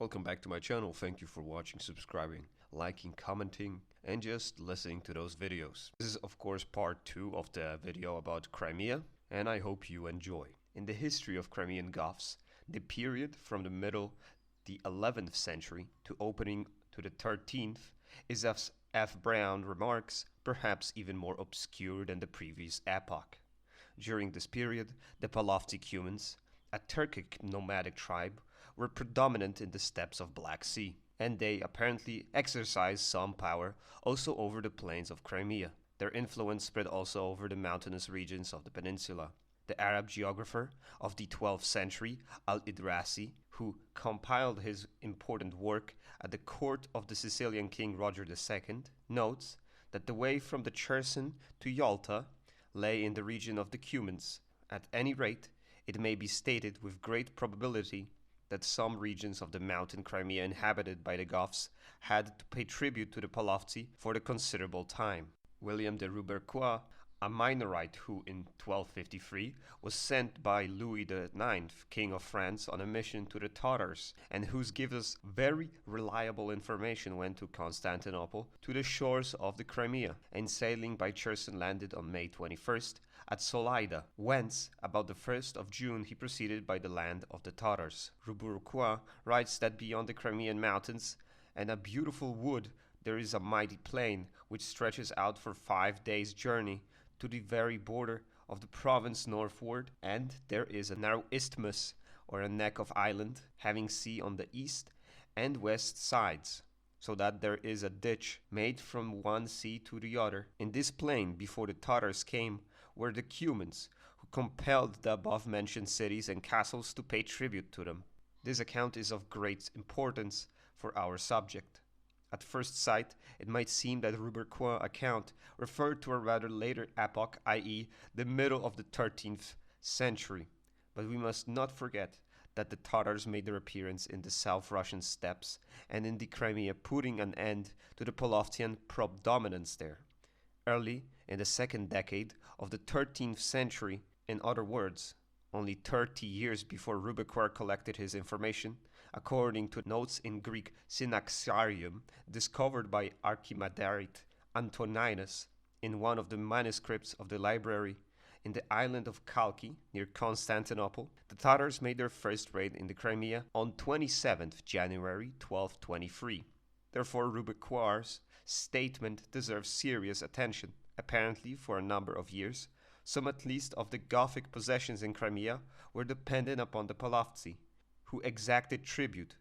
Welcome back to my channel. Thank you for watching, subscribing, liking, commenting, and just listening to those videos. This is of course part 2 of the video about Crimea, and I hope you enjoy. In the history of Crimean Goths, the period from the middle the 11th century to opening to the 13th is, as F. Brown remarks, perhaps even more obscure than the previous epoch. During this period, the Cumans, a Turkic nomadic tribe, were predominant in the steppes of Black Sea, and they apparently exercised some power also over the plains of Crimea. Their influence spread also over the mountainous regions of the peninsula. The Arab geographer of the 12th century, Al-Idrasi, who compiled his important work at the court of the Sicilian king Roger II, notes that the way from the Cherson to Yalta lay in the region of the Cumans. At any rate, it may be stated with great probability that some regions of the mountain Crimea inhabited by the Goths had to pay tribute to the Palavci for a considerable time. William de Roubercois, a Minorite who in 1253 was sent by Louis IX, King of France, on a mission to the Tatars, and whose gives us very reliable information, went to Constantinople to the shores of the Crimea, and sailing by Cherson landed on May 21st at Soleida, whence about the 1st of June he proceeded by the land of the Tatars. Roubercois writes that beyond the Crimean mountains and a beautiful wood there is a mighty plain which stretches out for 5 days' journey to the very border of the province northward, and there is a narrow isthmus or a neck of island having sea on the east and west sides, so that there is a ditch made from one sea to the other. In this plain, before the Tatars came, were the Cumans, who compelled the above-mentioned cities and castles to pay tribute to them. This account is of great importance for our subject. At first sight, it might seem that Roubercois' account referred to a rather later epoch, i.e. the middle of the 13th century. But we must not forget that the Tatars made their appearance in the South Russian steppes and in the Crimea, putting an end to the Palavcian predominance there. Early in the second decade of the 13th century, in other words, only 30 years before Roubercois collected his information, according to notes in Greek Synaxarium discovered by Archimandrite Antoninus in one of the manuscripts of the library in the island of Kalki near Constantinople, the Tatars made their first raid in the Crimea on 27th January 1223. Therefore, Roubercois' statement deserves serious attention. Apparently, for a number of years, some at least of the Gothic possessions in Crimea were dependent upon the Palavci, who exacted tribute.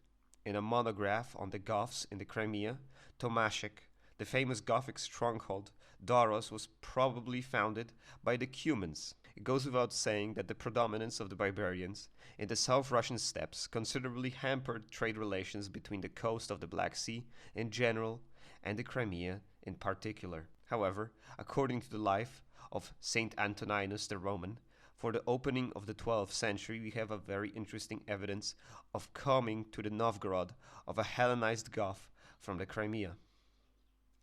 In a monograph on the Goths in the Crimea, Tomaszek, the famous Gothic stronghold, Doros, was probably founded by the Cumans. It goes without saying that the predominance of the barbarians in the South Russian steppes considerably hampered trade relations between the coast of the Black Sea in general and the Crimea in particular. However, according to the life of Saint Antoninus the Roman, for the opening of the 12th century, we have a very interesting evidence of coming to the Novgorod of a Hellenized Goth from the Crimea.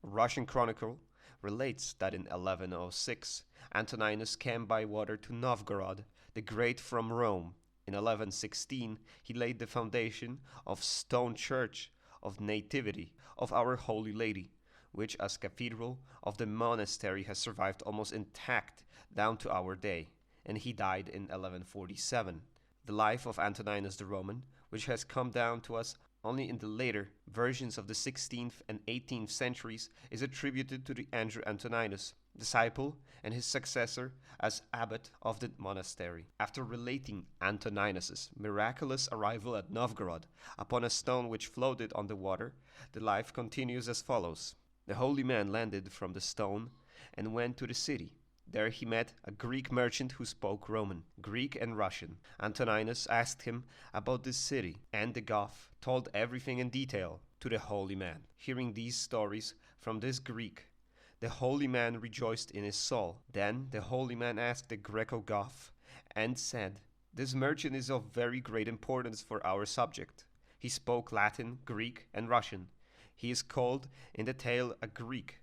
A Russian chronicle relates that in 1106, Antoninus came by water to Novgorod the Great from Rome. In 1116, he laid the foundation of stone church of Nativity of Our Holy Lady, which as cathedral of the monastery has survived almost intact down to our day, and he died in 1147. The life of Antoninus the Roman, which has come down to us only in the later versions of the 16th and 18th centuries, is attributed to the Andrew Antoninus, disciple and his successor as abbot of the monastery. After relating Antoninus's miraculous arrival at Novgorod upon a stone which floated on the water, the life continues as follows. The holy man landed from the stone and went to the city. There he met a Greek merchant who spoke Roman, Greek and Russian. Antoninus asked him about this city, and the Goth told everything in detail to the holy man. Hearing these stories from this Greek, the holy man rejoiced in his soul. Then the holy man asked the Greco-Goth and said, "This merchant is of very great importance for our subject. He spoke Latin, Greek, and Russian. He is called in the tale a Greek,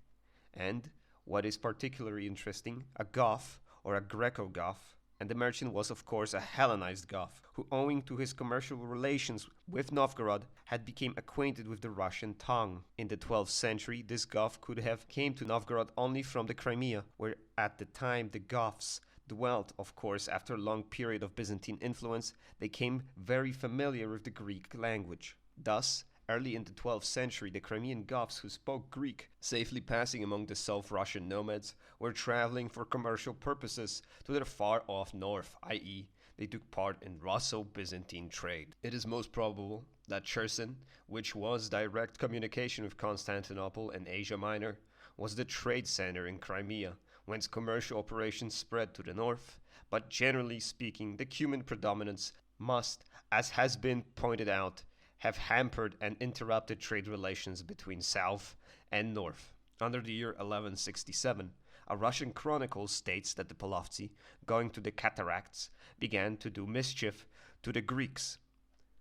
and what is particularly interesting, a Goth or a Greco-Goth. And the merchant was of course a Hellenized Goth, who owing to his commercial relations with Novgorod had become acquainted with the Russian tongue. In the 12th century, this Goth could have came to Novgorod only from the Crimea, where at the time the Goths dwelt. Of course, after a long period of Byzantine influence, they became very familiar with the Greek language. Thus, early in the 12th century, the Crimean Goths who spoke Greek, safely passing among the South Russian nomads, were traveling for commercial purposes to the far-off north, i.e., they took part in Russo-Byzantine trade. It is most probable that Cherson, which was direct communication with Constantinople and Asia Minor, was the trade center in Crimea, whence commercial operations spread to the north, but generally speaking, the Cuman predominance must, as has been pointed out, have hampered and interrupted trade relations between south and north. Under the year 1167, a Russian chronicle states that the Polovtsi, going to the cataracts, began to do mischief to the Greeks.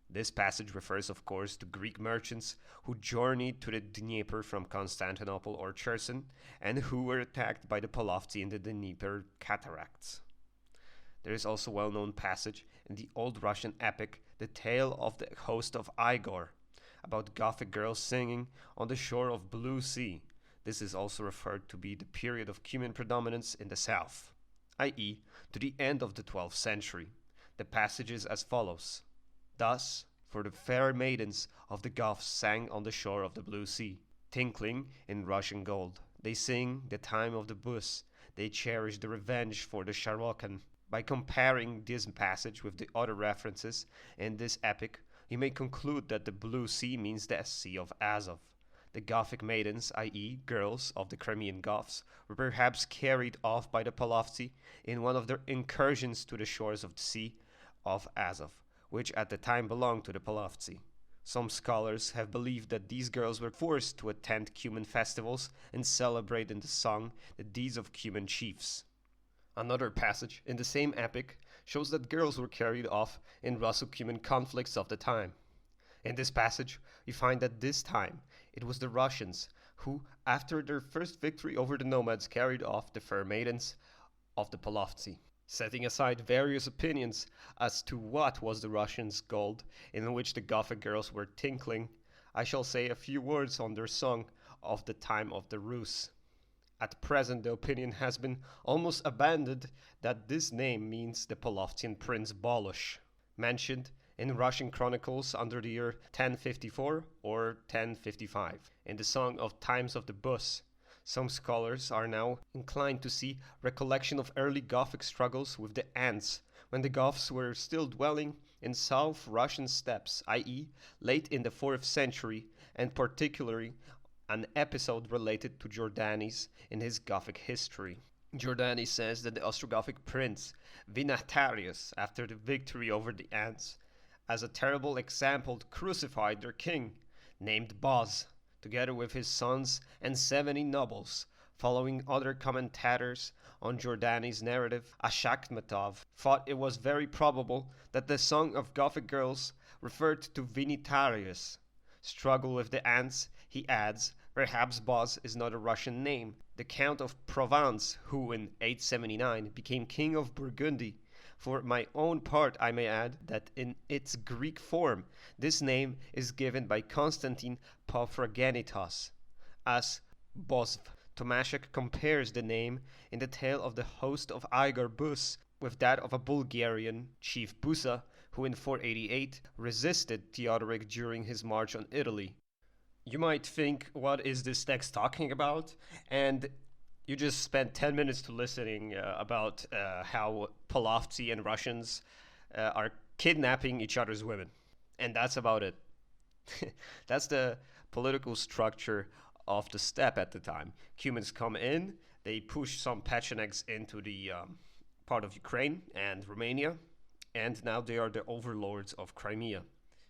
This passage refers, of course, to Greek merchants who journeyed to the Dnieper from Constantinople or Cherson and who were attacked by the Polovtsi in the Dnieper cataracts. There is also a well-known passage in the old Russian epic, The Tale of the Host of Igor, about Gothic girls singing on the shore of Blue Sea. This is also referred to be the period of Cuman predominance in the south, i.e., to the end of the 12th century. The passage is as follows. Thus, for the fair maidens of the Goths sang on the shore of the Blue Sea, tinkling in Russian gold. They sing the time of the bus, they cherish the revenge for the Sharokan. By comparing this passage with the other references in this epic, you may conclude that the Blue Sea means the Sea of Azov. The Gothic maidens, i.e., girls of the Crimean Goths, were perhaps carried off by the Polovtsi in one of their incursions to the shores of the Sea of Azov, which at the time belonged to the Polovtsi. Some scholars have believed that these girls were forced to attend Cuman festivals and celebrate in the song the deeds of Cuman chiefs. Another passage in the same epic shows that girls were carried off in Russo-Cuman conflicts of the time. In this passage, we find that this time it was the Russians who, after their first victory over the nomads, carried off the fair maidens of the Polovtsi. Setting aside various opinions as to what was the Russians' gold in which the Gothic girls were tinkling, I shall say a few words on their song of the time of the Rus. At present, the opinion has been almost abandoned that this name means the Polovtsian Prince Bolush, mentioned in Russian chronicles under the year 1054 or 1055. In the song of Times of the Bus, some scholars are now inclined to see recollection of early Gothic struggles with the ants, when the Goths were still dwelling in South Russian steppes, i.e., late in the 4th century, and particularly an episode related to Jordanes in his Gothic history. Jordanes says that the Ostrogothic prince Vinatarius, after the victory over the ants, as a terrible example crucified their king, named Boz, together with his sons and 70 nobles. Following other commentators on Jordanes' narrative, Ashakmetov thought it was very probable that the song of Gothic girls referred to Vinitarius. Struggle with the ants, he adds, perhaps Boz is not a Russian name. The Count of Provence, who in 879 became king of Burgundy. For my own part, I may add that in its Greek form, this name is given by Constantine Paphragenitos as Bosv. Tomaszek compares the name in the tale of the host of Igor Bus with that of a Bulgarian chief Busa, who in 488 resisted Theodoric during his march on Italy. You might think, what is this text talking about? And you just spent 10 minutes to listening about how Polovtsi and Russians are kidnapping each other's women. And that's about it. That's the political structure of the steppe at the time. Cumans come in, they push some Pechenegs into the part of Ukraine and Romania, and now they are the overlords of Crimea.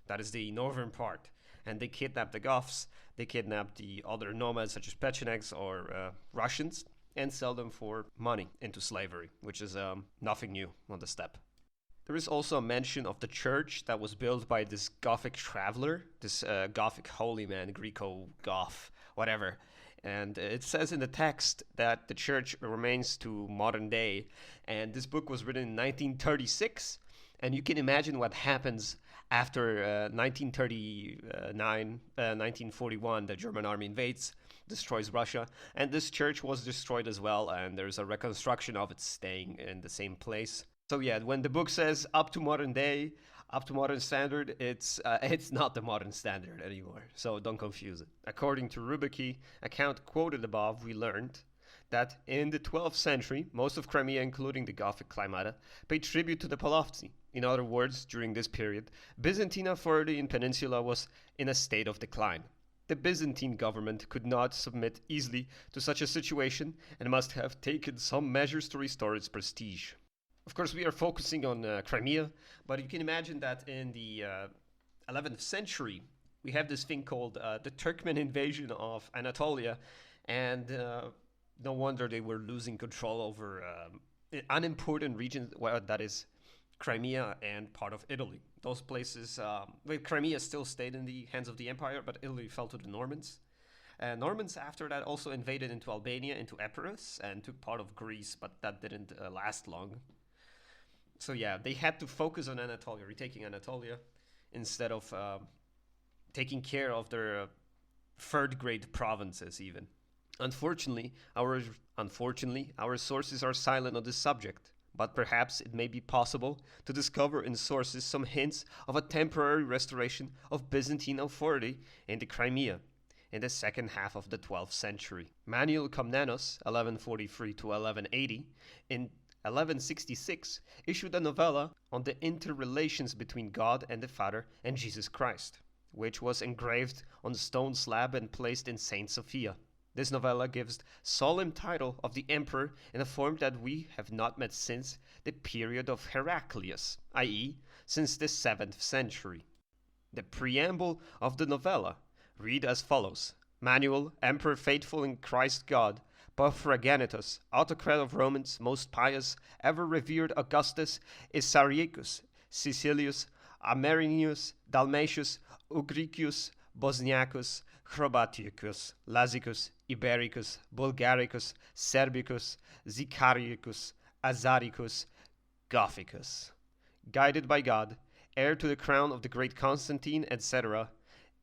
That is the northern part. And they kidnap the Goths, they kidnap the other nomads such as Pechenegs or Russians, and sell them for money into slavery, which is nothing new on the steppe. There is also a mention of the church that was built by this Gothic traveler, this Gothic holy man, Greco-Goth, whatever, And it says in the text that the church remains to modern day. And this book was written in 1936. And you can imagine what happens after 1939, 1941, the German army invades, destroys Russia, and this church was destroyed as well, and there's a reconstruction of it staying in the same place. So yeah, when the book says up to modern day, up to modern standard, it's not the modern standard anymore, so don't confuse it. According to Rubicki account quoted above, we learned that in the 12th century, most of Crimea, including the Gothic Climata, paid tribute to the polity. In other words, during this period, Byzantine authority in Peninsula was in a state of decline. The Byzantine government could not submit easily to such a situation and must have taken some measures to restore its prestige. Of course, we are focusing on Crimea, but you can imagine that in the 11th century, we have this thing called the Turkmen invasion of Anatolia, and no wonder they were losing control over unimportant regions, well, that is Crimea and part of Italy. Those places, Crimea still stayed in the hands of the empire, but Italy fell to the Normans. Normans after that also invaded into Albania, into Epirus, and took part of Greece, but that didn't last long. So yeah, they had to focus on Anatolia, retaking Anatolia, instead of taking care of their third-grade provinces even. Unfortunately, our sources are silent on this subject. But perhaps it may be possible to discover in sources some hints of a temporary restoration of Byzantine authority in the Crimea in the second half of the 12th century. Manuel Komnenos, 1143 to 1180, in 1166 issued a novella on the interrelations between God and the Father and Jesus Christ, which was engraved on a stone slab and placed in Saint Sophia. This novella gives solemn title of the emperor in a form that we have not met since the period of Heraclius, i.e., since the 7th century. The preamble of the novella read as follows: Manuel, emperor faithful in Christ God, Paphragenitus, autocrat of Romans, most pious, ever revered Augustus, Isariacus, Caecilius, Amerinius, Dalmatius, Ugricius, Bosniacus, Chrobatiacus, Lazicus, Ibericus, Bulgaricus, Serbicus, Zicaricus, Azaricus, Gothicus. Guided by God, heir to the crown of the great Constantine, etc.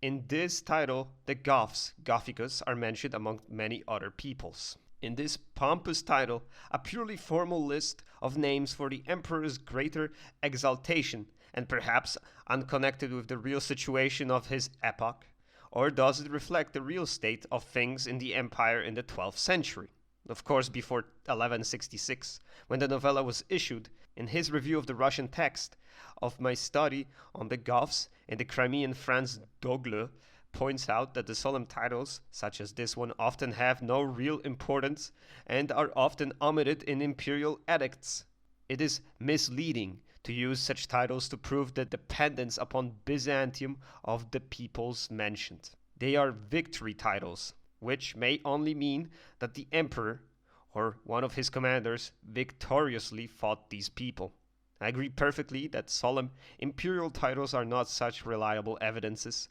In this title, the Goths, Gothicus, are mentioned among many other peoples. In this pompous title, a purely formal list of names for the emperor's greater exaltation, and perhaps unconnected with the real situation of his epoch. Or does it reflect the real state of things in the empire in the 12th century? Of course, before 1166, when the novella was issued, in his review of the Russian text of my study on the Goths in the Crimean Franz Dogle points out that the solemn titles, such as this one, often have no real importance and are often omitted in imperial edicts. It is misleading to use such titles to prove the dependence upon Byzantium of the peoples mentioned. They are victory titles, which may only mean that the emperor or one of his commanders victoriously fought these people. I agree perfectly that solemn imperial titles are not such reliable evidences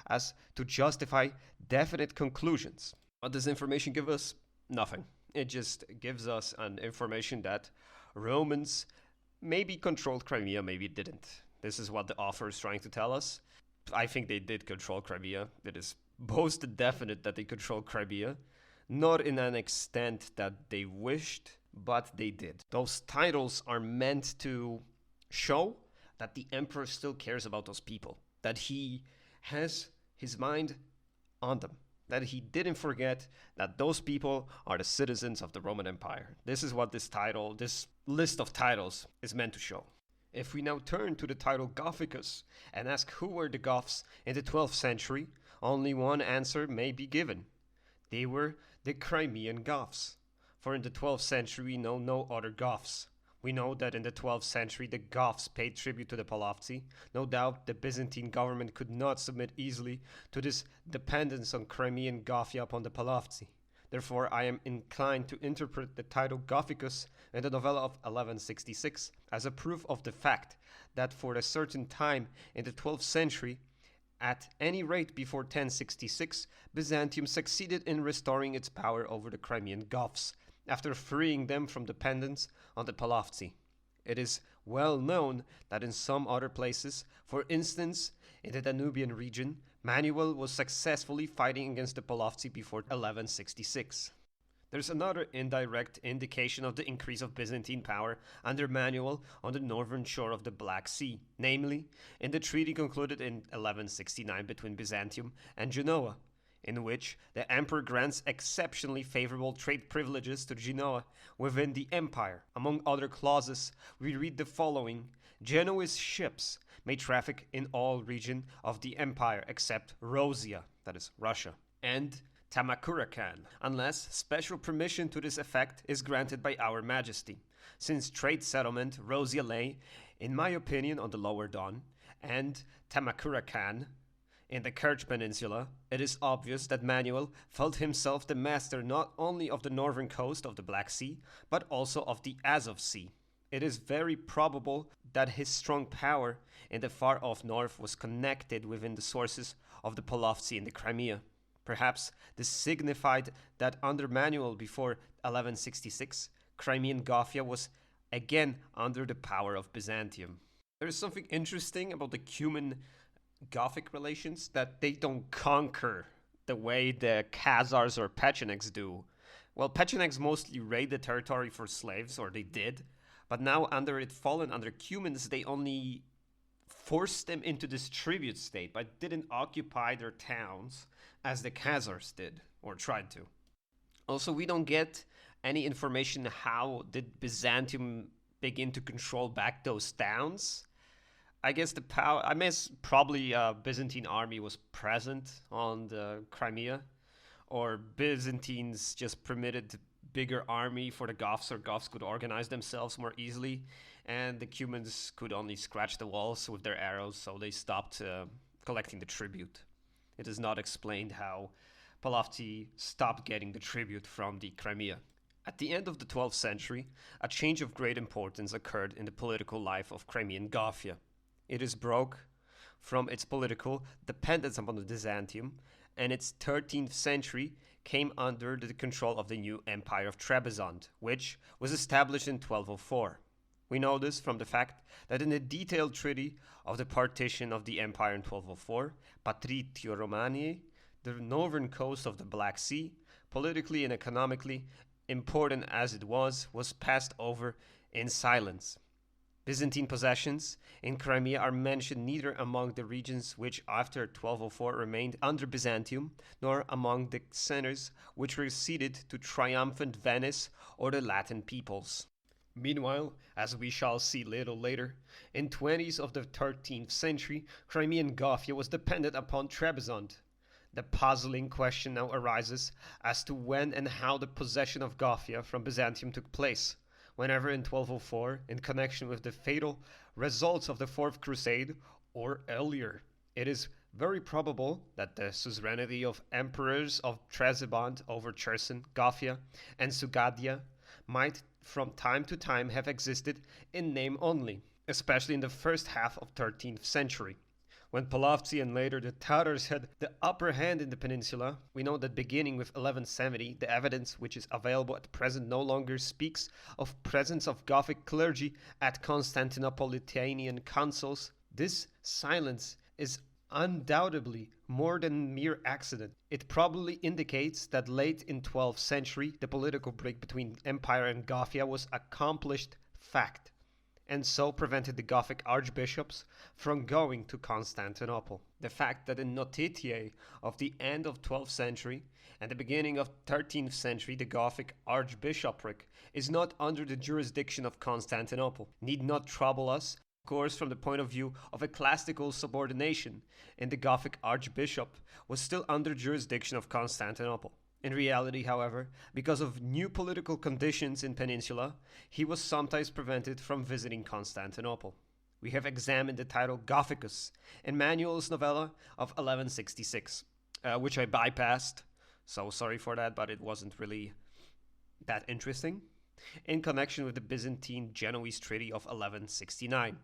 as to justify definite conclusions. What does information give us? Nothing. It just gives us an information that Romans maybe controlled Crimea, maybe didn't. This is what the author is trying to tell us. I think they did control Crimea. It is most definite that they controlled Crimea. Not in an extent that they wished, but they did. Those titles are meant to show that the emperor still cares about those people, that he has his mind on them, that he didn't forget that those people are the citizens of the Roman Empire. This is what this title, this list of titles is meant to show. If we now turn to the title Gothicus and ask who were the Goths in the 12th century, only one answer may be given. They were the Crimean Goths. For in the 12th century we know no other Goths. We know that in the 12th century the Goths paid tribute to the polity. No doubt the Byzantine government could not submit easily to this dependence on Crimean Gothia upon the polity. Therefore, I am inclined to interpret the title Gothicus in the novella of 1166 as a proof of the fact that for a certain time in the 12th century, At any rate, before 1066, Byzantium succeeded in restoring its power over the Crimean Goths, after freeing them from dependence on the Palavci. It is well known that in some other places, for instance in the Danubian region, Manuel was successfully fighting against the Palavci before 1166. There's another indirect indication of the increase of Byzantine power under Manuel on the northern shore of the Black Sea, namely in the treaty concluded in 1169 between Byzantium and Genoa, in which the emperor grants exceptionally favorable trade privileges to Genoa within the empire. Among other clauses, we read the following: Genoese ships may traffic in all region of the empire except Rosia, that is Russia, and Tamakurakan, unless special permission to this effect is granted by our majesty. Since trade settlement Rosia lay, in my opinion, on the lower Don, and Tamakurakan in the Kerch Peninsula, it is obvious that Manuel felt himself the master not only of the northern coast of the Black Sea, but also of the Azov Sea. It is very probable that his strong power in the far-off north was connected within the sources of the Palavci in the Crimea. Perhaps this signified that under Manuel before 1166, Crimean Gothia was again under the power of Byzantium. There is something interesting about the Cuman Gothic relations, that they don't conquer the way the Khazars or Pechenegs do. Well, Pechenegs mostly raid the territory for slaves, or they did, but now under it fallen under Cumans, they only forced them into this tribute state, but didn't occupy their towns as the Khazars did, or tried to. Also, we don't get any information how did Byzantium begin to control back those towns. I guess probably Byzantine army was present on the Crimea, or Byzantines just permitted bigger army for the Goths, or Goths could organize themselves more easily, and the Cumans could only scratch the walls with their arrows, so they stopped collecting the tribute. It is not explained how Palavci stopped getting the tribute from the Crimea. At the end of the 12th century, a change of great importance occurred in the political life of Crimean Gothia. It is broke from its political dependence upon the Byzantium, and its 13th century came under the control of the new Empire of Trebizond, which was established in 1204. We know this from the fact that in the detailed treaty of the partition of the empire in 1204, Patritio Romani, the northern coast of the Black Sea, politically and economically important as it was passed over in silence. Byzantine possessions in Crimea are mentioned neither among the regions which after 1204 remained under Byzantium, nor among the centers which were ceded to triumphant Venice or the Latin peoples. Meanwhile, as we shall see little later, in 20s of the 13th century, Crimean Gothia was dependent upon Trebizond. The puzzling question now arises as to when and how the possession of Gothia from Byzantium took place. Whenever in 1204, in connection with the fatal results of the Fourth Crusade, or earlier. It is very probable that the suzerainty of emperors of Trebizond over Cherson, Gothia, and Sugadia might from time to time have existed in name only, especially in the first half of 13th century. When Palavci and later the Tatars had the upper hand in the peninsula, we know that beginning with 1170, the evidence which is available at present no longer speaks of presence of Gothic clergy at Constantinopolitan councils. This silence is undoubtedly more than mere accident. It probably indicates that late in 12th century, the political break between Empire and Gothia was accomplished fact, and so prevented the Gothic archbishops from going to Constantinople. The fact that in notitiae of the end of 12th century and the beginning of 13th century the Gothic archbishopric is not under the jurisdiction of Constantinople need not trouble us, of course, from the point of view of ecclesiastical subordination, and the Gothic archbishop was still under jurisdiction of Constantinople. In reality, however, because of new political conditions in Peninsula, he was sometimes prevented from visiting Constantinople. We have examined the title Gothicus in Manuel's novella of 1166, which I bypassed, so sorry for that, but it wasn't really that interesting, in connection with the Byzantine Genoese Treaty of 1169.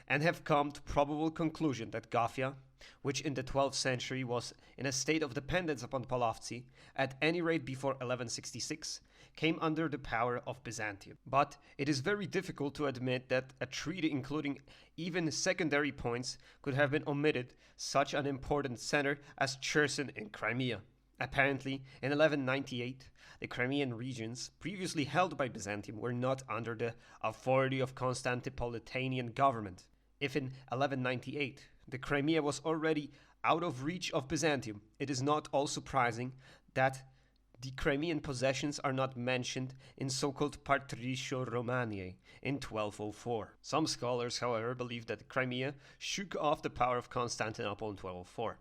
and have come to probable conclusion that Gafia, which in the 12th century was in a state of dependence upon Palavci, at any rate before 1166, came under the power of Byzantium. But it is very difficult to admit that a treaty including even secondary points could have been omitted such an important center as Cherson in Crimea. Apparently, in 1198, the Crimean regions, previously held by Byzantium, were not under the authority of Constantinopolitan government. If in 1198 the Crimea was already out of reach of Byzantium, it is not all surprising that the Crimean possessions are not mentioned in so-called Patricio Romaniae in 1204. Some scholars, however, believe that Crimea shook off the power of Constantinople in 1204.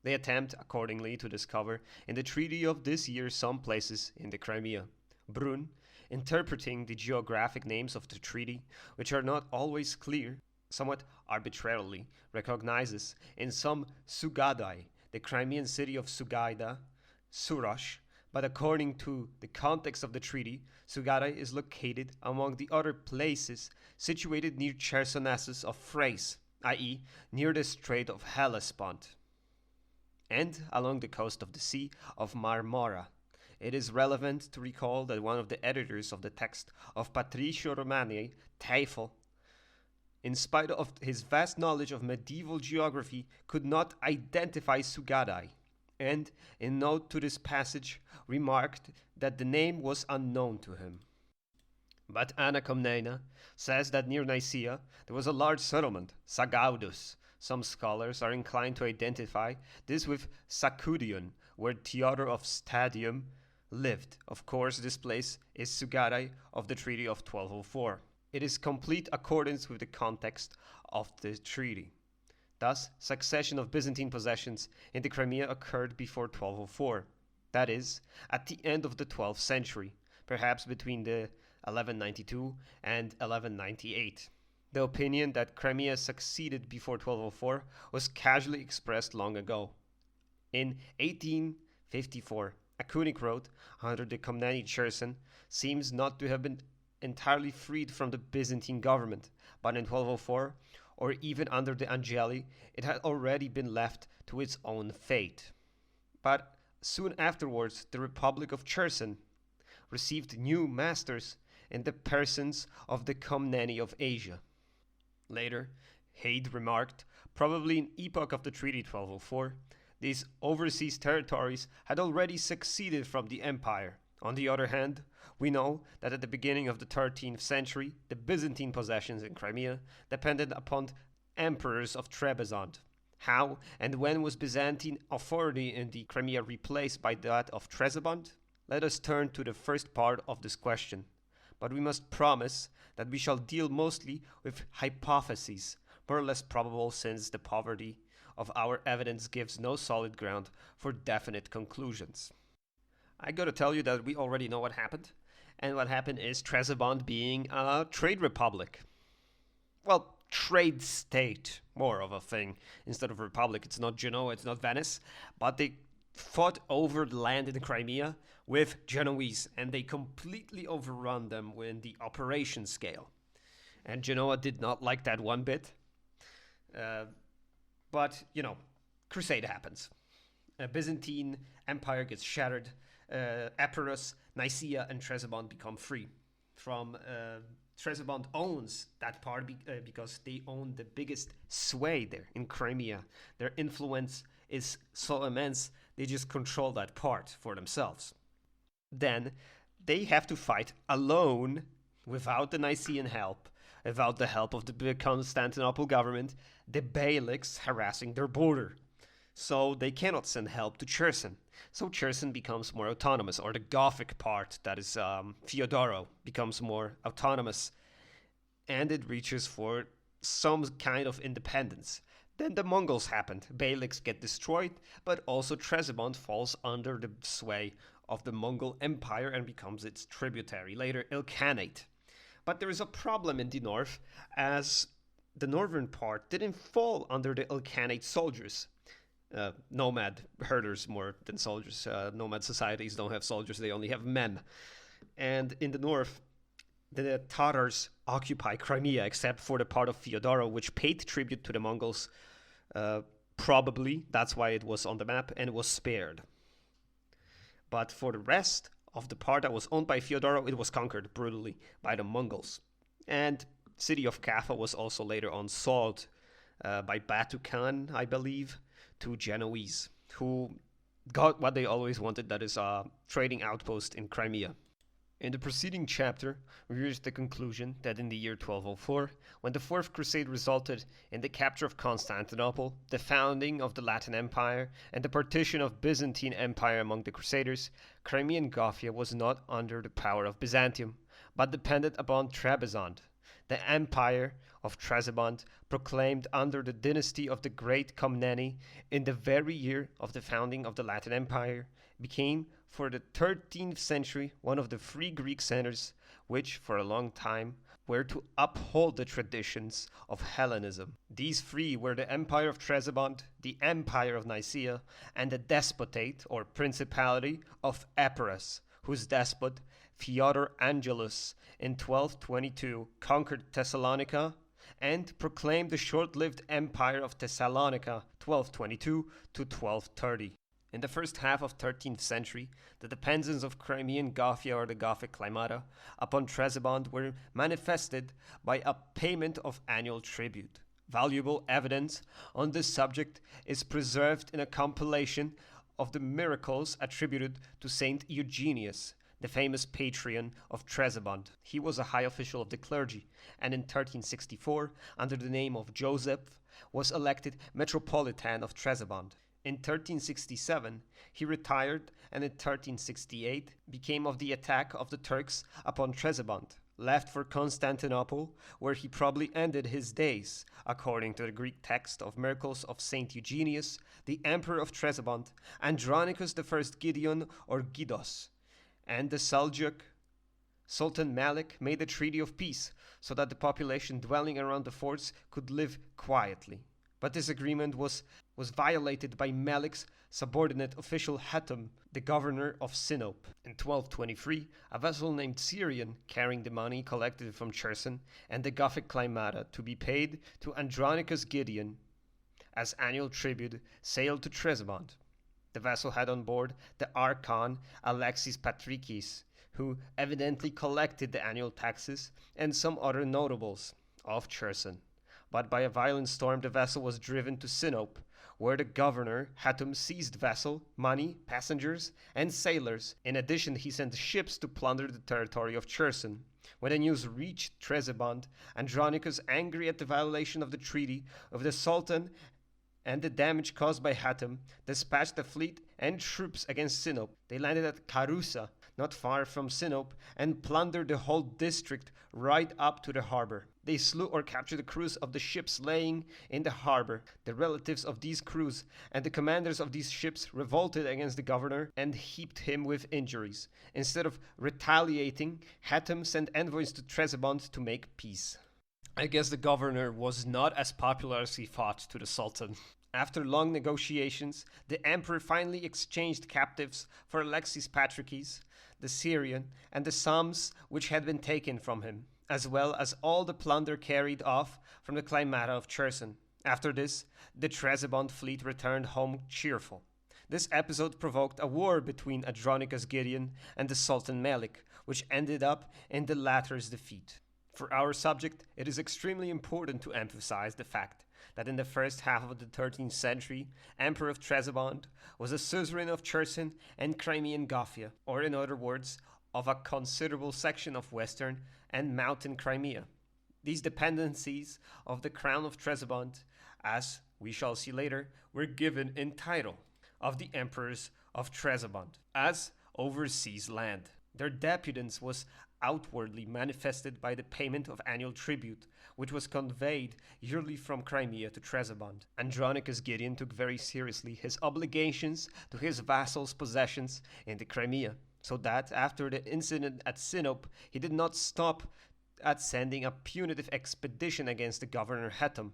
They attempt, accordingly, to discover in the treaty of this year some places in the Crimea. Brun, interpreting the geographic names of the treaty, which are not always clear, somewhat arbitrarily recognizes in some Sugadai, the Crimean city of Sugaida, Surash, but according to the context of the treaty, Sugadai is located among the other places situated near Chersonesus of Thrace, i.e. near the Strait of Hellespont, and along the coast of the Sea of Marmora. It is relevant to recall that one of the editors of the text of Patricio Romaniae, Teifel, in spite of his vast knowledge of medieval geography, could not identify Sugadai, and, in note to this passage, remarked that the name was unknown to him. But Anna Komnena says that near Nicaea there was a large settlement, Sagaudus. Some scholars are inclined to identify this with Sacudion, where Theodor of Stadium lived. Of course, this place is Sugadai of the Treaty of 1204. It is complete accordance with the context of the treaty. Thus, succession of Byzantine possessions in the Crimea occurred before 1204, that is, at the end of the 12th century, perhaps between the 1192 and 1198. The opinion that Crimea succeeded before 1204 was casually expressed long ago. In 1854, a Kunik wrote, under the Komneni Cherson, seems not to have been entirely freed from the Byzantine government, but in 1204, or even under the Angeli, it had already been left to its own fate. But soon afterwards, the Republic of Cherson received new masters in the persons of the Komneni of Asia. Later, Haid remarked, probably in epoch of the Treaty 1204, these overseas territories had already succeeded from the empire. On the other hand, we know that at the beginning of the 13th century, the Byzantine possessions in Crimea depended upon emperors of Trebizond. How and when was Byzantine authority in the Crimea replaced by that of Trebizond? Let us turn to the first part of this question. But we must promise that we shall deal mostly with hypotheses, more or less probable since the poverty of our evidence gives no solid ground for definite conclusions. I gotta tell you that we already know what happened. And what happened is Trebizond being a trade republic. Well, trade state, more of a thing. Instead of republic, it's not Genoa, it's not Venice. But they fought over the land in Crimea with Genoese, and they completely overrun them in the operation scale. And Genoa did not like that one bit. But, crusade happens. Byzantine Empire gets shattered. Epirus, Nicaea, and Trebizond become free. Trebizond owns that part because they own the biggest sway there in Crimea. Their influence is so immense, they just control that part for themselves. Then they have to fight alone, without the Nicaean help, without the help of the Constantinople government, the Beyliks harassing their border. So they cannot send help to Cherson. So Cherson becomes more autonomous, or the Gothic part, that is Theodoro, becomes more autonomous, and it reaches for some kind of independence. Then the Mongols happened. Beyliks get destroyed, but also Trebizond falls under the sway of the Mongol Empire and becomes its tributary, later Ilkhanate. But there is a problem in the north, as the northern part didn't fall under the Ilkhanate soldiers. Nomad herders more than soldiers. Nomad societies don't have soldiers, they only have men. And in the north, the Tatars occupy Crimea except for the part of Theodoro which paid tribute to the Mongols. Probably that's why it was on the map and it was spared. But for the rest of the part that was owned by Theodoro, it was conquered brutally by the Mongols. And city of Caffa was also later on sold by Batu Khan, I believe, to Genoese, who got what they always wanted, that is a trading outpost in Crimea. In the preceding chapter, we reached the conclusion that in the year 1204, when the Fourth Crusade resulted in the capture of Constantinople, the founding of the Latin Empire, and the partition of Byzantine Empire among the Crusaders, Crimean Gothia was not under the power of Byzantium, but depended upon Trebizond. The Empire of Trebizond, proclaimed under the dynasty of the Great Comneni in the very year of the founding of the Latin Empire, became for the 13th century one of the three Greek centers which for a long time were to uphold the traditions of Hellenism. These three were the Empire of Trebizond, the Empire of Nicaea, and the Despotate or Principality of Epirus, whose despot Theodor Angelus in 1222 conquered Thessalonica and proclaimed the short-lived Empire of Thessalonica 1222 to 1230. In the first half of 13th century, the dependence of Crimean Gothia or the Gothic Climata upon Trebizond were manifested by a payment of annual tribute. Valuable evidence on this subject is preserved in a compilation of the miracles attributed to Saint Eugenius, the famous patron of Trebizond. He was a high official of the clergy, and in 1364, under the name of Joseph, was elected Metropolitan of Trebizond. In 1367, he retired and in 1368 became of the attack of the Turks upon Trebizond, left for Constantinople, where he probably ended his days, according to the Greek text of Miracles of Saint Eugenius, the Emperor of Trebizond, Andronicus I Gideon or Gidos, and the Seljuk Sultan Malik made a treaty of peace so that the population dwelling around the forts could live quietly. But this agreement was violated by Malik's subordinate official Hatem, the governor of Sinope. In 1223, a vessel named Syrian, carrying the money collected from Cherson and the Gothic Climata to be paid to Andronicus Gideon as annual tribute, sailed to Trebizond. The vessel had on board the archon Alexis Patrikis, who evidently collected the annual taxes, and some other notables of Cherson. But by a violent storm the vessel was driven to Sinope, where the governor Hatem seized vessel, money, passengers, and sailors. In addition, he sent ships to plunder the territory of Cherson. When the news reached Trebizond, Andronicus, angry at the violation of the treaty of the Sultan and the damage caused by Hatem, dispatched a fleet and troops against Sinope. They landed at Karusa, not far from Sinope, and plundered the whole district right up to the harbor. They slew or captured the crews of the ships laying in the harbor. The relatives of these crews and the commanders of these ships revolted against the governor and heaped him with injuries. Instead of retaliating, Hatem sent envoys to Trebizond to make peace. I guess the governor was not as popular as he thought to the Sultan. After long negotiations, the emperor finally exchanged captives for Alexis Patrikis, the Syrian, and the sums which had been taken from him, as well as all the plunder carried off from the Climata of Cherson. After this, the Trebizond fleet returned home cheerful. This episode provoked a war between Andronicus Gideon and the Sultan Malik, which ended up in the latter's defeat. For our subject, it is extremely important to emphasize the fact that in the first half of the 13th century, Emperor of Trebizond was a suzerain of Cherson and Crimean Gothia, or in other words, of a considerable section of western and mountain Crimea. These dependencies of the crown of Trebizond, as we shall see later, were given in title of the emperors of Trebizond as overseas land. Their deputance was outwardly manifested by the payment of annual tribute, which was conveyed yearly from Crimea to Trebizond. Andronicus Gideon took very seriously his obligations to his vassals' possessions in the Crimea, so that after the incident at Sinope, he did not stop at sending a punitive expedition against the governor Hatem,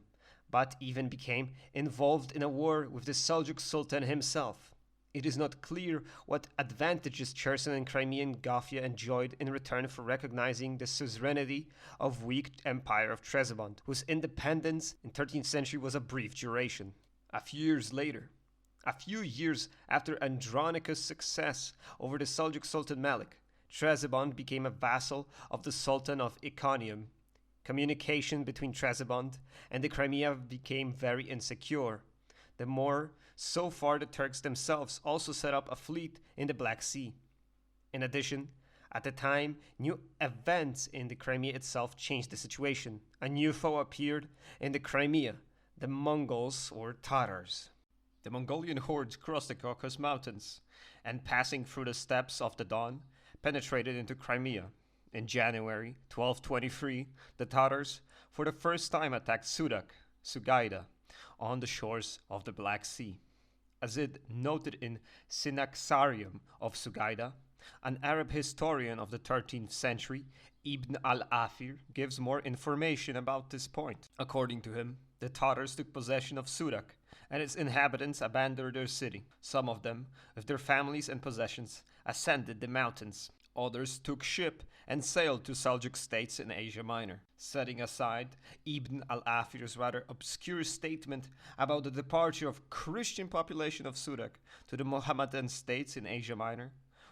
but even became involved in a war with the Seljuk Sultan himself. It is not clear what advantages Cherson and Crimean Gothia enjoyed in return for recognizing the suzerainty of weak empire of Trebizond, whose independence in 13th century was of brief duration. A few years after Andronicus' success over the Seljuk Sultan Malik, Trebizond became a vassal of the Sultan of Iconium. Communication between Trebizond and the Crimea became very insecure. The more so far the Turks themselves also set up a fleet in the Black Sea. In addition, at the time, new events in the Crimea itself changed the situation. A new foe appeared in the Crimea, the Mongols or Tatars. The Mongolian hordes crossed the Caucasus Mountains and, passing through the steppes of the Don, penetrated into Crimea. In January 1223, the Tatars for the first time attacked Sugaida, on the shores of the Black Sea. As it noted in Synaxarium of Sugaida, an Arab historian of the 13th century, Ibn al-Athir, gives more information about this point. According to him, the Tatars took possession of Sudak, and its inhabitants abandoned their city. Some of them, with their families and possessions, ascended the mountains. Others took ship and sailed to Seljuk states in Asia Minor. Setting aside Ibn al-Athir's rather obscure statement about the departure of Christian population of Sudak to the Mohammedan states in Asia Minor,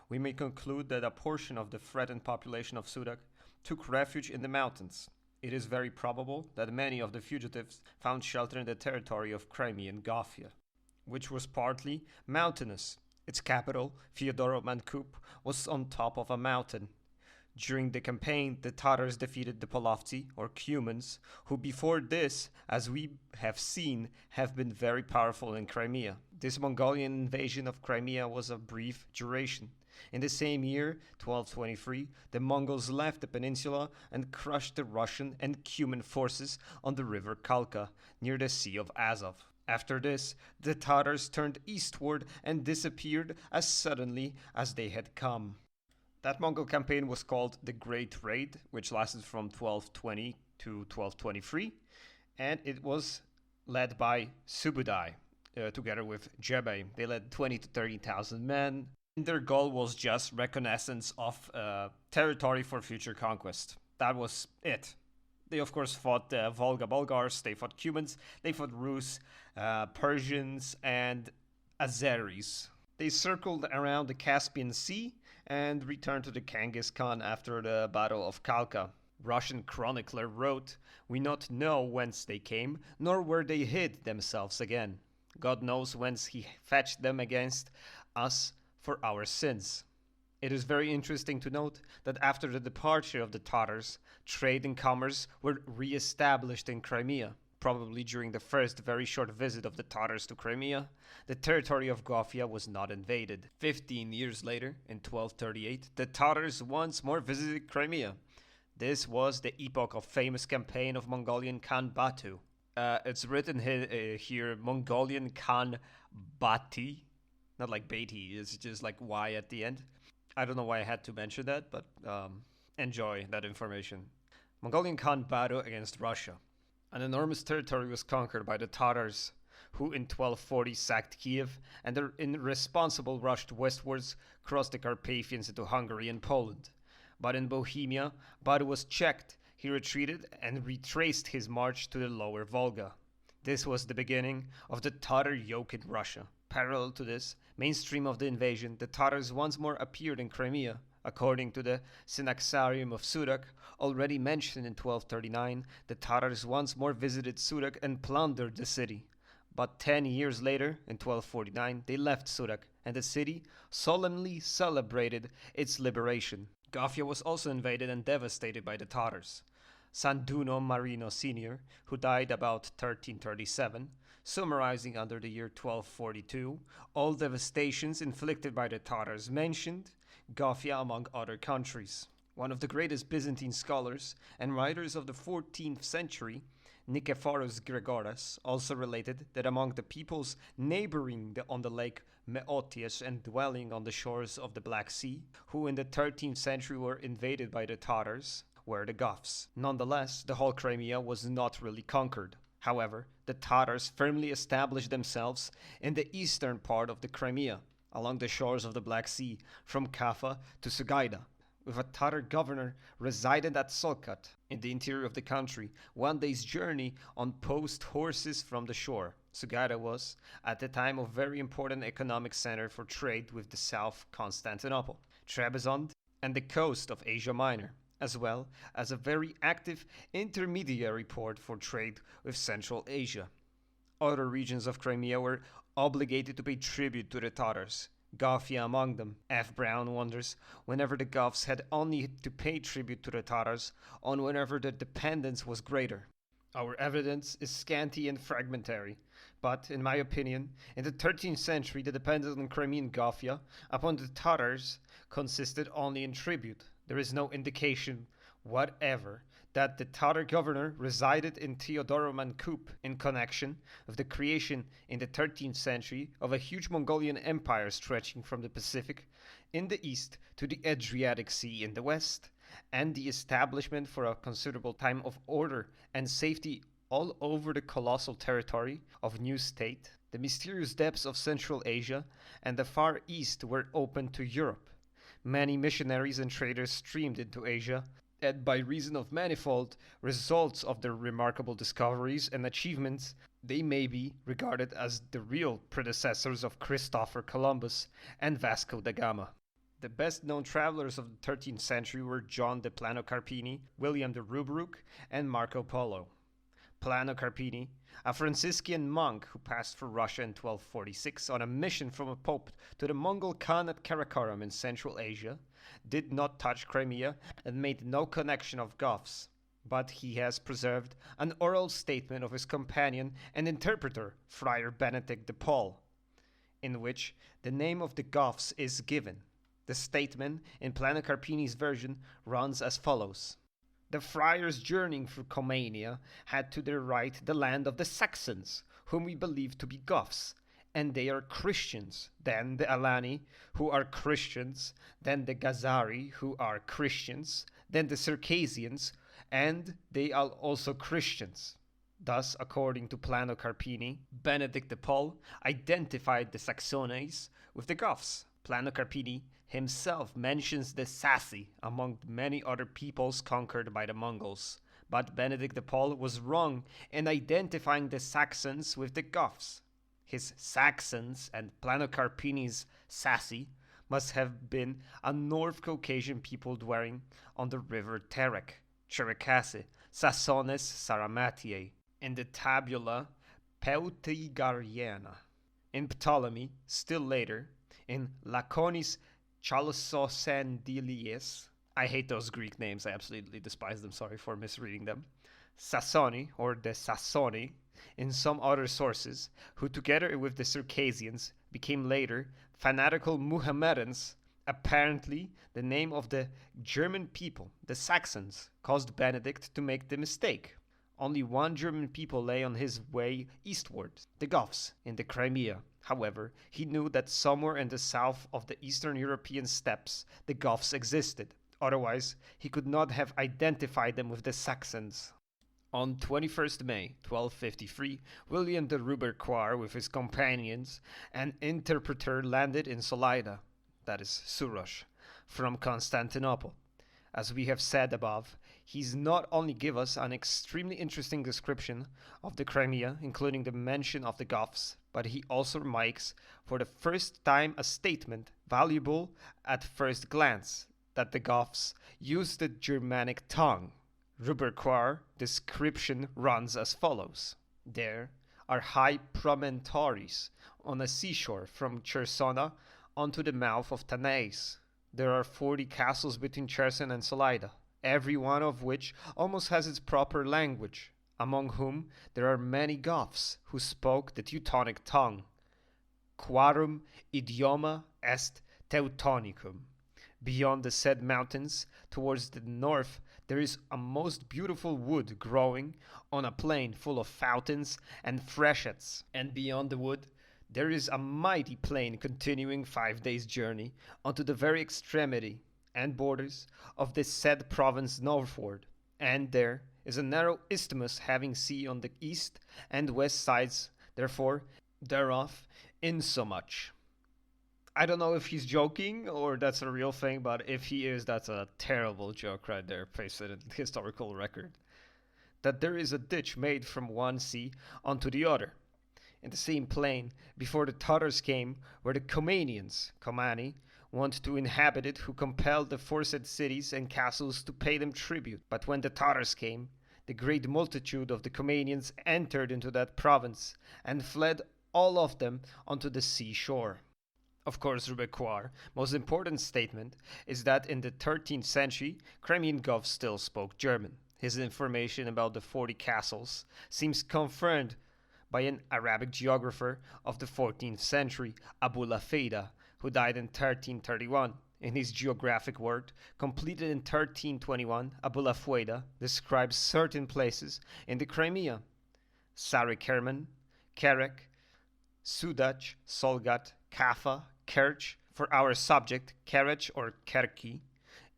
we may conclude that a portion of the threatened population of Sudak took refuge in the mountains. It is very probable that many of the fugitives found shelter in the territory of Crimean Gothia, which was partly mountainous. Its capital, Theodoro Mangup, was on top of a mountain. During the campaign, the Tatars defeated the Polovtsi, or Cumans, who before this, as we have seen, have been very powerful in Crimea. This Mongolian invasion of Crimea was of brief duration. In the same year, 1223, the Mongols left the peninsula and crushed the Russian and Cuman forces on the river Kalka, near the Sea of Azov. After this, the Tatars turned eastward and disappeared as suddenly as they had come. That Mongol campaign was called the Great Raid, which lasted from 1220 to 1223, and it was led by Subudai, together with Jebei. They led 20 to 30,000 men, and their goal was just reconnaissance of territory for future conquest. That was it. They, of course, fought the Volga Bulgars, they fought Cumans, they fought Rus, Persians, and Azeris. They circled around the Caspian Sea and returned to the Genghis Khan after the Battle of Kalka. Russian chronicler wrote, "We not know whence they came, nor where they hid themselves again. God knows whence he fetched them against us for our sins." It is very interesting to note that after the departure of the Tatars, trade and commerce were re-established in Crimea. Probably during the first very short visit of the Tatars to Crimea, the territory of Gothia was not invaded. 15 years later, in 1238, the Tatars once more visited Crimea. This was the epoch of famous campaign of Mongolian Khan Batu. It's written here Mongolian Khan Bati, not like Beatty, it's just like Y at the end. I don't know why I had to mention that, but enjoy that information. Mongolian Khan Batu against Russia. An enormous territory was conquered by the Tatars, who in 1240 sacked Kiev, and their irresponsible rushed westwards, crossed the Carpathians into Hungary and Poland. But in Bohemia, Batu was checked. He retreated and retraced his march to the lower Volga. This was the beginning of the Tatar yoke in Russia. Parallel to this mainstream of the invasion, the Tatars once more appeared in Crimea. According to the Synaxarium of Sudak, already mentioned in 1239, the Tatars once more visited Sudak and plundered the city. But 10 years later, in 1249, they left Sudak, and the city solemnly celebrated its liberation. Gothia was also invaded and devastated by the Tatars. Sanduno Marino Sr., who died about 1337, summarizing under the year 1242 all devastations inflicted by the Tatars, mentioned Gothia among other countries. One of the greatest Byzantine scholars and writers of the 14th century, Nikephoros Gregoras, also related that among the peoples neighboring on the lake Meotius and dwelling on the shores of the Black Sea, who in the 13th century were invaded by the Tatars, were the Goths. Nonetheless, the whole Crimea was not really conquered. However, the Tatars firmly established themselves in the eastern part of the Crimea, along the shores of the Black Sea, from Caffa to Sugaida, with a Tatar governor resided at Solkat, in the interior of the country, 1 day's journey on post horses from the shore. Sugaida was, at the time, a very important economic center for trade with the south Constantinople, Trebizond, and the coast of Asia Minor, as well as a very active intermediary port for trade with Central Asia. Other regions of Crimea were obligated to pay tribute to the Tatars, Gothia among them. F. Brown wonders whenever the Goths had only to pay tribute to the Tatars on whenever the dependence was greater. Our evidence is scanty and fragmentary, but, in my opinion, in the 13th century the dependence on Crimean Gothia upon the Tatars consisted only in tribute. There is no indication whatever that the Tatar governor resided in Theodoro Mangup in connection with the creation in the 13th century of a huge Mongolian empire stretching from the Pacific in the east to the Adriatic Sea in the west, and the establishment for a considerable time of order and safety all over the colossal territory of new state. The mysterious depths of Central Asia and the Far East were open to Europe. Many missionaries and traders streamed into Asia, and by reason of manifold results of their remarkable discoveries and achievements, they may be regarded as the real predecessors of Christopher Columbus and Vasco da Gama. The best known travelers of the 13th century were John de Plano Carpini, William de Rubruk, and Marco Polo. Plano Carpini, a Franciscan monk who passed for Russia in 1246 on a mission from a pope to the Mongol-Cuman at Karakoram in Central Asia, did not touch Crimea and made no connection of Goths, but he has preserved an oral statement of his companion and interpreter, Friar Benedict de Paul, in which the name of the Goths is given. The statement, in Plano Carpini's version, runs as follows. The friars journeying through Comania had to their right the land of the Saxons, whom we believe to be Goths, and they are Christians, then the Alani, who are Christians, then the Gazari, who are Christians, then the Circassians, and they are also Christians. Thus, according to Plano Carpini, Benedict de Paul identified the Saxones with the Goths. Plano Carpini himself mentions the Sassi among many other peoples conquered by the Mongols, but Benedict de Paul was wrong in identifying the Saxons with the Goths. His Saxons and Plano Carpini's Sassi must have been a North Caucasian people dwelling on the river Terek, Cherkasy, Sassones Saramatiae, in the tabula Peutigariana. In Ptolemy, still later, in Laconis Chalcosendilies, I hate those Greek names, I absolutely despise them, sorry for misreading them, Sassoni, or the Sassoni, in some other sources, who together with the Circassians became later fanatical Muhammadans, apparently the name of the German people, the Saxons, caused Benedict to make the mistake. Only one German people lay on his way eastward, the Goths, in the Crimea. However, he knew that somewhere in the south of the Eastern European steppes the Goths existed. Otherwise, he could not have identified them with the Saxons. On 21st May 1253, William de Rubercoir with his companions and interpreter landed in Solida, that is Surosh, from Constantinople. As we have said above, he's not only give us an extremely interesting description of the Crimea, including the mention of the Goths, but he also makes for the first time a statement valuable at first glance, that the Goths used the Germanic tongue. Rubercoir's description runs as follows. There are high promontories on a seashore from Chersona onto the mouth of Tanais. There are 40 castles between Cherson and Solida, every one of which almost has its proper language, among whom there are many Goths who spoke the Teutonic tongue. Quarum idioma est Teutonicum. Beyond the said mountains, towards the north, there is a most beautiful wood growing on a plain full of fountains and freshets, and beyond the wood there is a mighty plain continuing 5 days' journey unto the very extremity and borders of this said province northward, and there is a narrow isthmus having sea on the east and west sides, therefore, thereof, insomuch I don't know if he's joking or that's a real thing, but if he is, that's a terrible joke right there, based on the historical record. That there is a ditch made from one sea onto the other. In the same plain, before the Tatars came, were the Cumanians, Comani, want to inhabit it, who compelled the foresaid cities and castles to pay them tribute. But when the Tatars came, the great multitude of the Cumanians entered into that province and fled all of them onto the seashore. Of course, Rubequar, most important statement is that in the 13th century, Crimean Goths still spoke German. His information about the 40 castles seems confirmed by an Arabic geographer of the 14th century, Abu Lafayda, who died in 1331. In his geographic work, completed in 1321, Abu Lafayda describes certain places in the Crimea: Sarıkerman, Kerek, Sudac, Solgat, Kaffa, Kerch. For our subject, Kerech or Kerki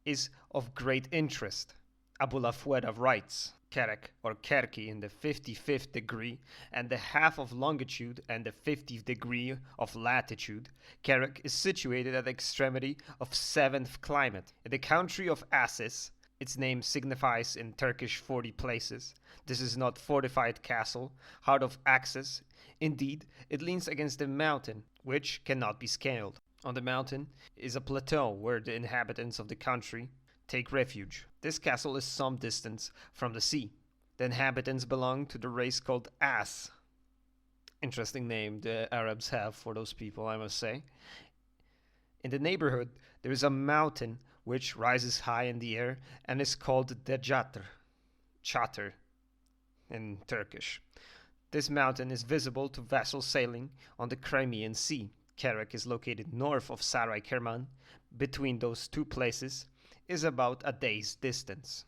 is of great interest. Abu Lafayda writes, Kerek or Kerki in the 55th degree and the half of longitude and the 50th degree of latitude. Kerek is situated at the extremity of 7th climate. In the country of Assis, its name signifies in Turkish 40 places. This is not fortified castle, heart of Axis. Indeed, it leans against a mountain, which cannot be scaled. On the mountain is a plateau where the inhabitants of the country take refuge. This castle is some distance from the sea. The inhabitants belong to the race called As. Interesting name the Arabs have for those people, I must say. In the neighborhood, there is a mountain which rises high in the air and is called Decatır, Çatır in Turkish. This mountain is visible to vessels sailing on the Crimean Sea. Kerek is located north of Sarıkerman. Between those two places is about a day's distance.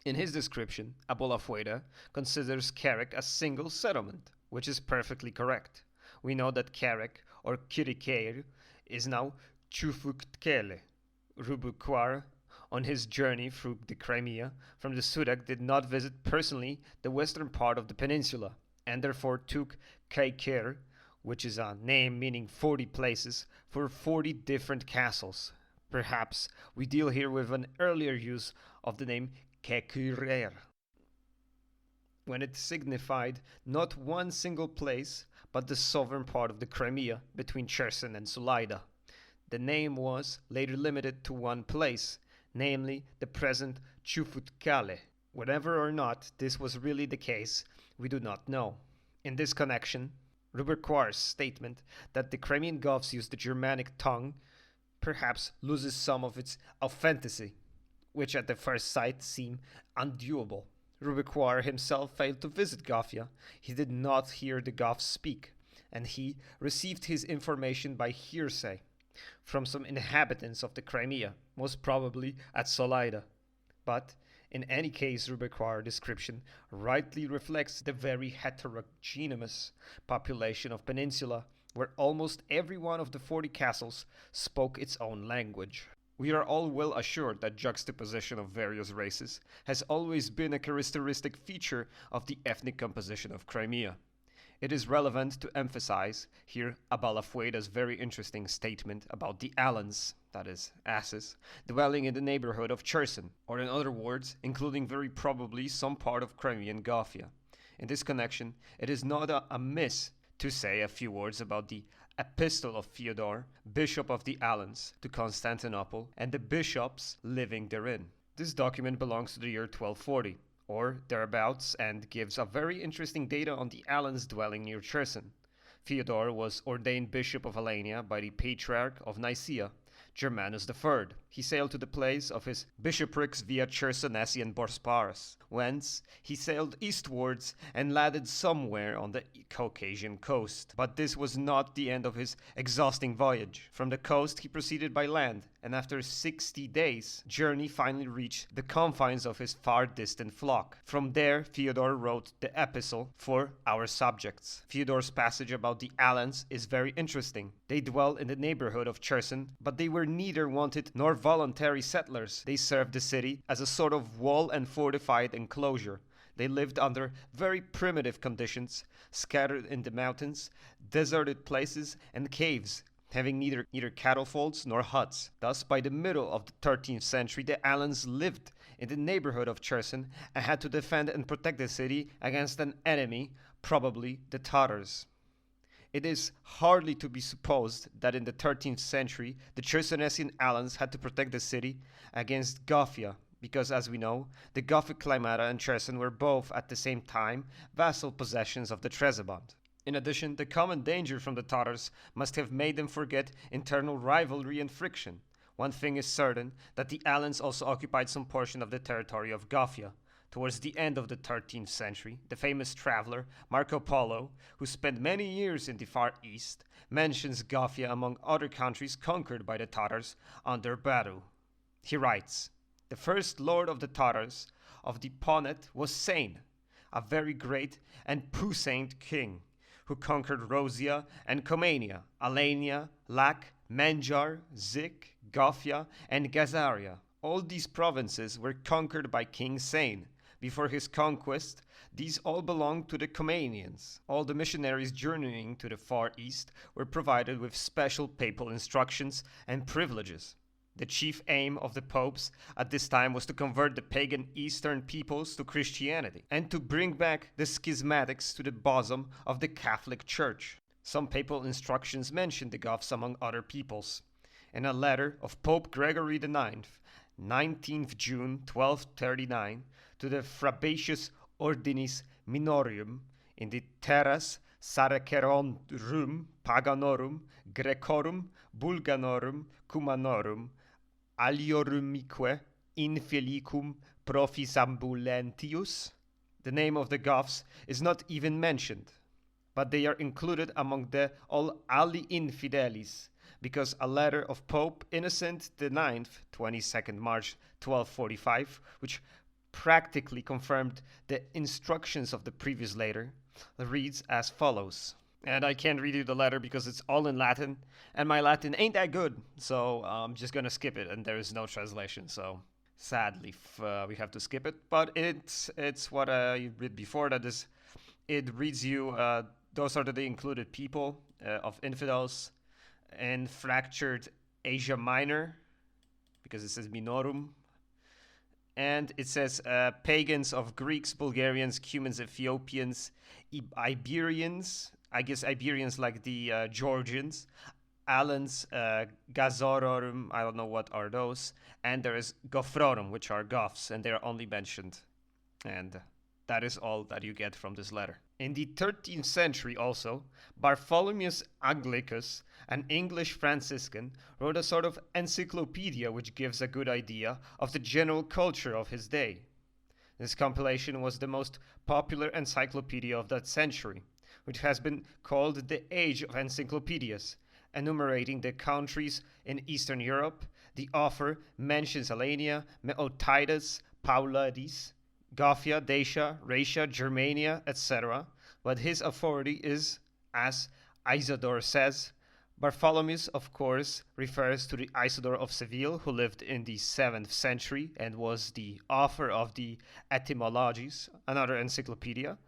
In his description, Abu Lafayda considers Kerek a single settlement, which is perfectly correct. We know that Kerek, or Kirikeir, is now Çufuktkele. Rubequar, on his journey through the Crimea from the Sudak, did not visit personally the western part of the peninsula, and therefore took Kaikir, which is a name meaning 40 places, for 40 different castles. Perhaps we deal here with an earlier use of the name Kekurer, when it signified not one single place, but the southern part of the Crimea between Cherson and Sulaida. The name was later limited to one place, namely the present Çufuttkale. Whether or not this was really the case, we do not know. In this connection, Rubequar's statement that the Crimean Goths used the Germanic tongue perhaps loses some of its authenticity, which at the first sight seem undoable. Rubequar himself failed to visit Gothia. He did not hear the Goths speak, and he received his information by hearsay from some inhabitants of the Crimea, most probably at Solaida. But in any case, Rubequar's description rightly reflects the very heterogeneous population of Peninsula, where almost every one of the 40 castles spoke its own language. We are all well assured that juxtaposition of various races has always been a characteristic feature of the ethnic composition of Crimea. It is relevant to emphasize here Abu Lafayda's very interesting statement about the Alans, that is, asses, dwelling in the neighborhood of Cherson, or in other words, including very probably some part of Crimean Gothia. In this connection, it is not amiss to say a few words about the Epistle of Theodore, Bishop of the Alans, to Constantinople, and the bishops living therein. This document belongs to the year 1240, or thereabouts, and gives a very interesting data on the Alans dwelling near Cherson. Theodore was ordained Bishop of Alania by the Patriarch of Nicaea, Germanus III. He sailed to the place of his bishoprics via Chersonese and Bosporus, whence he sailed eastwards and landed somewhere on the Caucasian coast. But this was not the end of his exhausting voyage. From the coast he proceeded by land, and after 60 days' journey finally reached the confines of his far-distant flock. From there, Theodore wrote the epistle for our subjects. Theodore's passage about the Alans is very interesting. They dwell in the neighborhood of Cherson, but they were neither wanted nor voluntary settlers. They served the city as a sort of wall and fortified enclosure. They lived under very primitive conditions, scattered in the mountains, deserted places, and caves. having neither cattle folds nor huts. Thus, by the middle of the 13th century, the Alans lived in the neighborhood of Cherson and had to defend and protect the city against an enemy, probably the Tatars. It is hardly to be supposed that in the 13th century the Chersonesian Alans had to protect the city against Gothia, because as we know, the Gothic Climata and Cherson were both at the same time vassal possessions of the Trebizond. In addition, the common danger from the Tatars must have made them forget internal rivalry and friction. One thing is certain, that the Alans also occupied some portion of the territory of Gothia. Towards the end of the 13th century, the famous traveler Marco Polo, who spent many years in the Far East, mentions Gothia among other countries conquered by the Tatars under Batu. He writes, "The first lord of the Tatars of the Pontic was Sane, a very great and puissant king, who conquered Rosia and Comania, Alania, Lac, Menjar, Zik, Gothia, and Gazaria. All these provinces were conquered by King Sane. Before his conquest, these all belonged to the Comanians. All the missionaries journeying to the Far East were provided with special papal instructions and privileges. The chief aim of the popes at this time was to convert the pagan eastern peoples to Christianity and to bring back the schismatics to the bosom of the Catholic Church. Some papal instructions mention the Goths among other peoples. In a letter of Pope Gregory IX, 19th June 1239, to the Frabaceus Ordinis Minorium in the Terras Saracerorum Paganorum Grecorum Bulganorum Cumanorum Aliorumique Infelicum Profisambulentius. The name of the Goths is not even mentioned, but they are included among the all Ali Infidelis, because a letter of Pope Innocent IX, 22nd March 1245, which practically confirmed the instructions of the previous letter, reads as follows. And I can't read you the letter because it's all in Latin, and my Latin ain't that good, so I'm just gonna skip it, and there is no translation, so sadly we have to skip it. But it's what I read before, that is, it reads you, those are the included people of infidels in fractured Asia Minor, because it says Minorum, and it says pagans of Greeks, Bulgarians, Cumans, Ethiopians, Iberians, I guess Iberians like the Georgians, Alans, Gazororum, I don't know what are those, and there is Gothrorum, which are Goths, and they are only mentioned. And that is all that you get from this letter. In the 13th century also, Bartholomeus Anglicus, an English Franciscan, wrote a sort of encyclopedia which gives a good idea of the general culture of his day. This compilation was the most popular encyclopedia of that century, which has been called the Age of Encyclopedias, enumerating the countries in Eastern Europe. The author mentions Alania, Meotidas, Pauladis, Gothia, Dacia, Raetia, Germania, etc., but his authority is, as Isidore says. Bartholomeus, of course, refers to the Isidore of Seville, who lived in the 7th century and was the author of the Etymologies, another encyclopedia.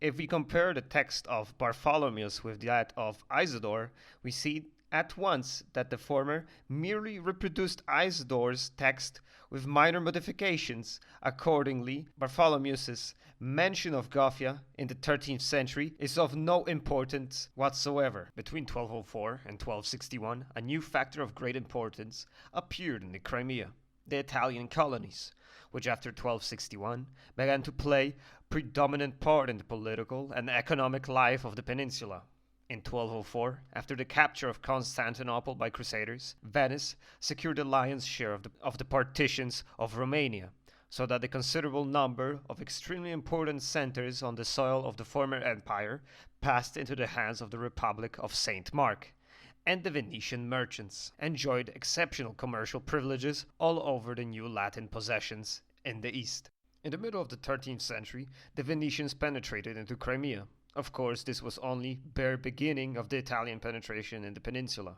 If we compare the text of Bartholomeus with that of Isidore, we see at once that the former merely reproduced Isidore's text with minor modifications. Accordingly, Bartholomeus's mention of Gothia in the 13th century is of no importance whatsoever. Between 1204 and 1261, a new factor of great importance appeared in the Crimea, the Italian colonies, which after 1261 began to play predominant part in the political and economic life of the peninsula. In 1204, after the capture of Constantinople by Crusaders, Venice secured the lion's share of the partitions of Romania, so that a considerable number of extremely important centers on the soil of the former empire passed into the hands of the Republic of St. Mark, and the Venetian merchants enjoyed exceptional commercial privileges all over the new Latin possessions in the east. In the middle of the 13th century, the Venetians penetrated into Crimea. Of course, this was only bare beginning of the Italian penetration in the peninsula,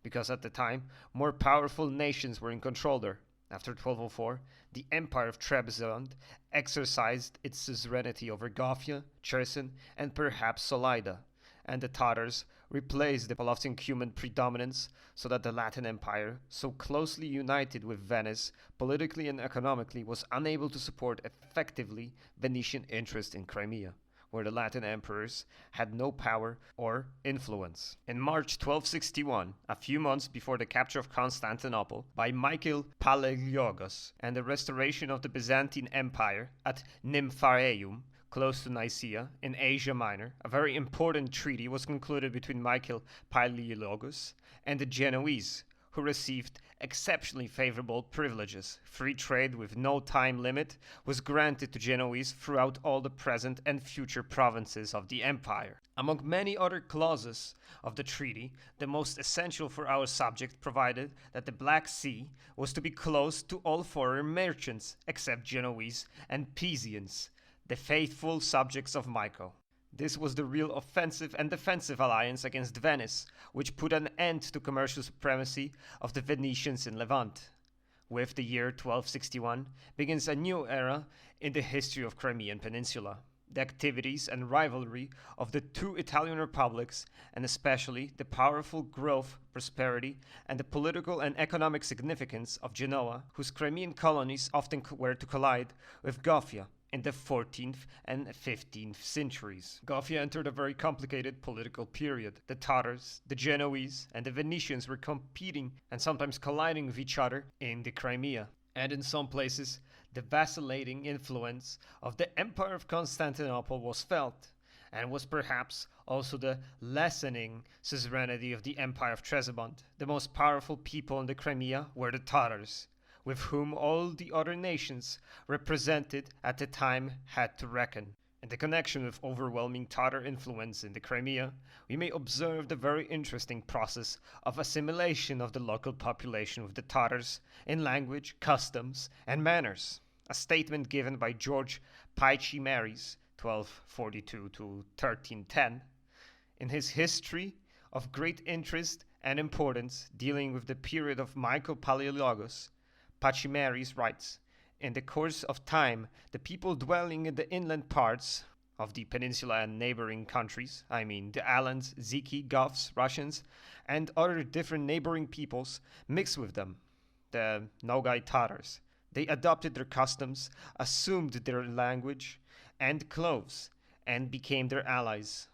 because at the time, more powerful nations were in control there. After 1204, the Empire of Trebizond exercised its suzerainty over Gothia, Cherson, and perhaps Solida, and the Tatars replaced the Mongol-Cuman predominance so that the Latin Empire, so closely united with Venice politically and economically, was unable to support effectively Venetian interest in Crimea, where the Latin emperors had no power or influence. In March 1261, a few months before the capture of Constantinople by Michael Palaiologos and the restoration of the Byzantine Empire at Nymphaeum, close to Nicaea, in Asia Minor, a very important treaty was concluded between Michael Palaiologos and the Genoese, who received exceptionally favorable privileges. Free trade with no time limit was granted to Genoese throughout all the present and future provinces of the empire. Among many other clauses of the treaty, the most essential for our subject provided that the Black Sea was to be closed to all foreign merchants except Genoese and Pisans, the faithful subjects of Michael. This was the real offensive and defensive alliance against Venice, which put an end to commercial supremacy of the Venetians in Levant. With the year 1261 begins a new era in the history of Crimean Peninsula. The activities and rivalry of the two Italian republics, and especially the powerful growth, prosperity, and the political and economic significance of Genoa, whose Crimean colonies often were to collide with Goths in the 14th and 15th centuries. Goths entered a very complicated political period. The Tatars, the Genoese, and the Venetians were competing and sometimes colliding with each other in the Crimea. And in some places, the vacillating influence of the Empire of Constantinople was felt, and was perhaps also the lessening suzerainty of the Empire of Trebizond. The most powerful people in the Crimea were the Tatars, with whom all the other nations represented at the time had to reckon. In the connection with overwhelming Tatar influence in the Crimea, we may observe the very interesting process of assimilation of the local population with the Tatars in language, customs, and manners. A statement given by George Paichimeris, 1242 to 1310, in his history of great interest and importance dealing with the period of Michael Palaiologos. Paichimeris writes, in the course of time, the people dwelling in the inland parts of the peninsula and neighboring countries, I mean the Alans, Ziki, Goths, Russians, and other different neighboring peoples, mixed with them, the Nogai Tatars. They adopted their customs, assumed their language and clothes, and became their allies.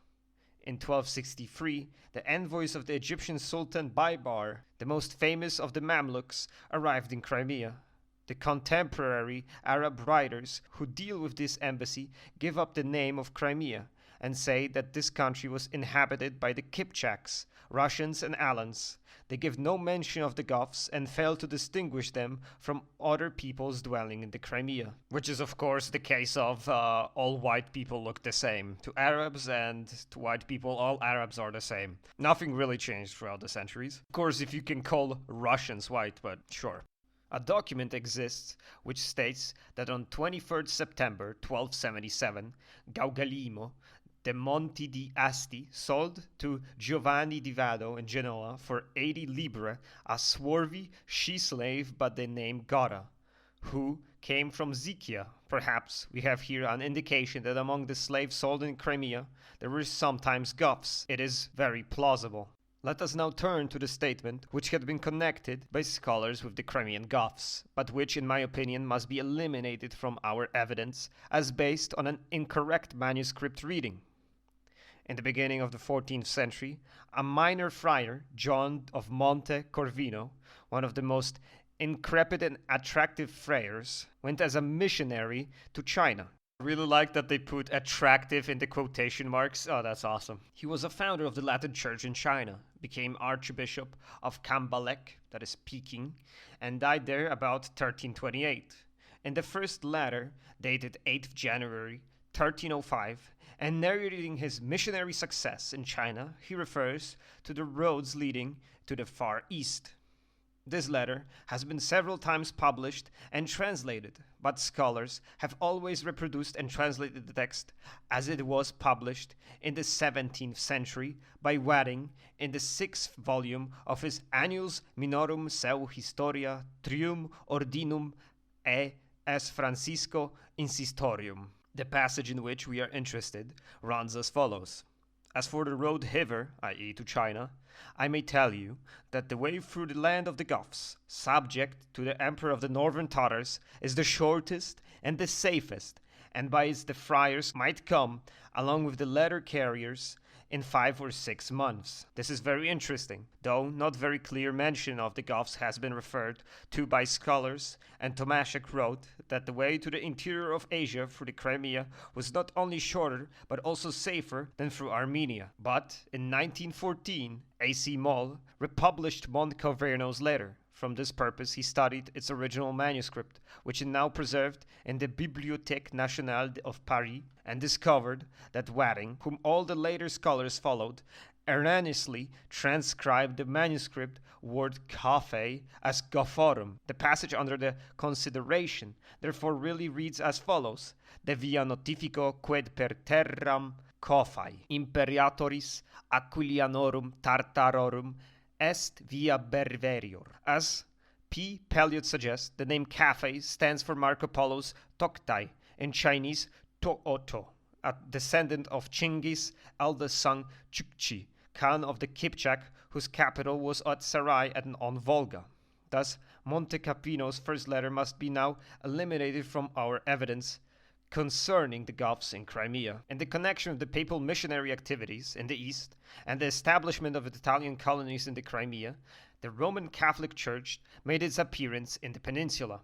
In 1263, the envoys of the Egyptian Sultan Baybar, the most famous of the Mamluks, arrived in Crimea. The contemporary Arab writers who deal with this embassy give up the name of Crimea and say that this country was inhabited by the Kipchaks, Russians and Alans. They give no mention of the Goths and fail to distinguish them from other peoples dwelling in the Crimea. Which is of course the case of all white people look the same. To Arabs and to white people, all Arabs are the same. Nothing really changed throughout the centuries. Of course, if you can call Russians white, but sure. A document exists which states that on 23rd September 1277, Gaugalimo de Monti di Asti sold to Giovanni di Vado in Genoa for 80 libbre a swarthy she-slave by the name Gora, who came from Zykia. Perhaps we have here an indication that among the slaves sold in Crimea there were sometimes Goths. It is very plausible. Let us now turn to the statement which had been connected by scholars with the Crimean Goths, but which in my opinion must be eliminated from our evidence as based on an incorrect manuscript reading. In the beginning of the 14th century, a minor friar, John of Monte Corvino, one of the most intrepid and attractive friars, went as a missionary to China. I really like that they put attractive in the quotation marks. Oh, that's awesome. He was a founder of the Latin Church in China, became Archbishop of Cambaluc, that is Peking, and died there about 1328. In the first letter, dated 8th January 1305, and narrating his missionary success in China, he refers to the roads leading to the Far East. This letter has been several times published and translated, but scholars have always reproduced and translated the text as it was published in the 17th century by Wadding in the 6th volume of his Annus Minorum seu Historia Trium Ordinum e S. Francisco Insistorium. The passage in which we are interested runs as follows. As for the road hither, i.e. to China, I may tell you that the way through the land of the Goths, subject to the Emperor of the Northern Tatars, is the shortest and the safest, and by it the friars might come, along with the letter carriers, in 5 or 6 months. This is very interesting, though not very clear mention of the Goths has been referred to by scholars, and Tomaszek wrote that the way to the interior of Asia through the Crimea was not only shorter, but also safer than through Armenia. But in 1914, A.C. Moll republished Monteverno's letter. From this purpose, he studied its original manuscript, which is now preserved in the Bibliothèque Nationale of Paris, and discovered that Wadding, whom all the later scholars followed, erroneously transcribed the manuscript word Caffa as Gophorum. The passage under the consideration therefore really reads as follows: De via notifico quid per terram Coffai imperiatoris Aquilianorum Tartarorum est via Berverior. As P. Pelliot suggests, the name Caffa stands for Marco Polo's Toktai, in Chinese To'oto, a descendant of Chinggis' eldest son Chukchi, Khan of the Kipchak, whose capital was at Sarai on Volga. Thus, Montecapino's first letter must be now eliminated from our evidence concerning the Goths in Crimea. In the connection of the papal missionary activities in the east and the establishment of Italian colonies in the Crimea, the Roman Catholic Church made its appearance in the peninsula.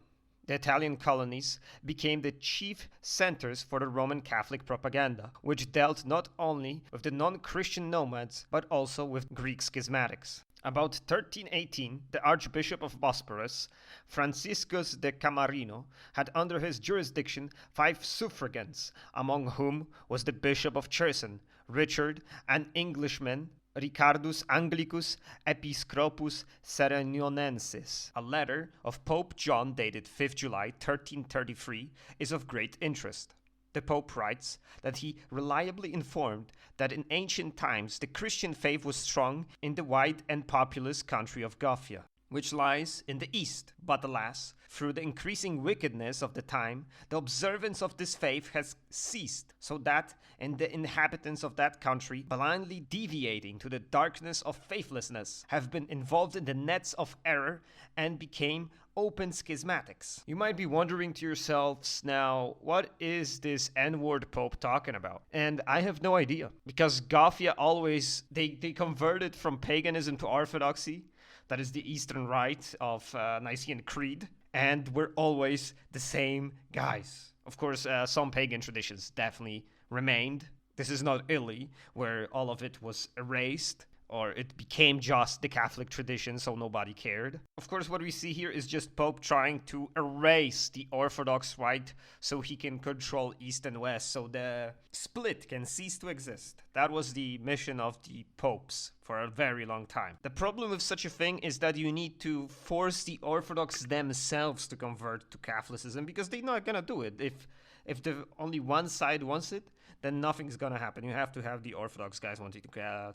The Italian colonies became the chief centers for the Roman Catholic propaganda, which dealt not only with the non-Christian nomads, but also with Greek schismatics. About 1318, the Archbishop of Bosporus, Franciscus de Camarino, had under his jurisdiction 5 suffragans, among whom was the Bishop of Cherson, Richard, an Englishman, Ricardus Anglicus Episcopus Serenionensis. A letter of Pope John dated 5th July 1333 is of great interest. The Pope writes that he reliably informed that in ancient times the Christian faith was strong in the wide and populous country of Gothia, which lies in the east. But alas, through the increasing wickedness of the time, the observance of this faith has ceased, so that in the inhabitants of that country, blindly deviating to the darkness of faithlessness, have been involved in the nets of error and became open schismatics. You might be wondering to yourselves now, what is this N-word Pope talking about? And I have no idea, because Gothia always, they converted from paganism to orthodoxy. That is the Eastern Rite of Nicene Creed, and we're always the same guys. Of course, some pagan traditions definitely remained. This is not Italy, where all of it was erased, or it became just the Catholic tradition, so nobody cared. Of course, what we see here is just Pope trying to erase the Orthodox Rite so he can control East and West, so the split can cease to exist. That was the mission of the popes for a very long time. The problem with such a thing is that you need to force the Orthodox themselves to convert to Catholicism, because they're not gonna do it. If the only one side wants it, then nothing's gonna happen. You have to have the Orthodox guys wanting to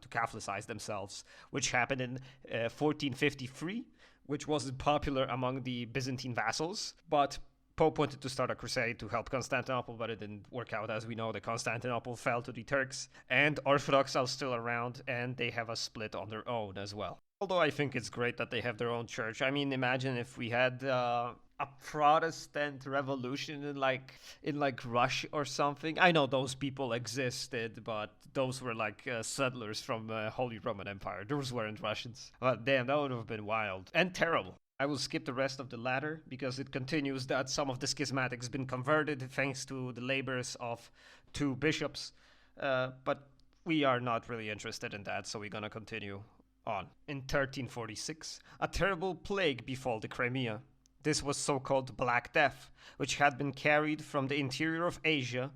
Catholicize themselves, which happened in 1453, which wasn't popular among the Byzantine vassals, but Pope wanted to start a crusade to help Constantinople, but it didn't work out. As we know, the Constantinople fell to the Turks, and Orthodox are still around, and they have a split on their own as well. Although I think it's great that they have their own church. I mean, imagine if we had a Protestant revolution in like Russia or something. I know those people existed, but those were like settlers from Holy Roman Empire. Those weren't Russians. But damn, that would have been wild and terrible. I will skip the rest of the latter because it continues that some of the schismatics been converted thanks to the labors of 2 bishops. But we are not really interested in that, so we're gonna continue on. In 1346, a terrible plague befell the Crimea. This was so-called Black Death, which had been carried from the interior of Asia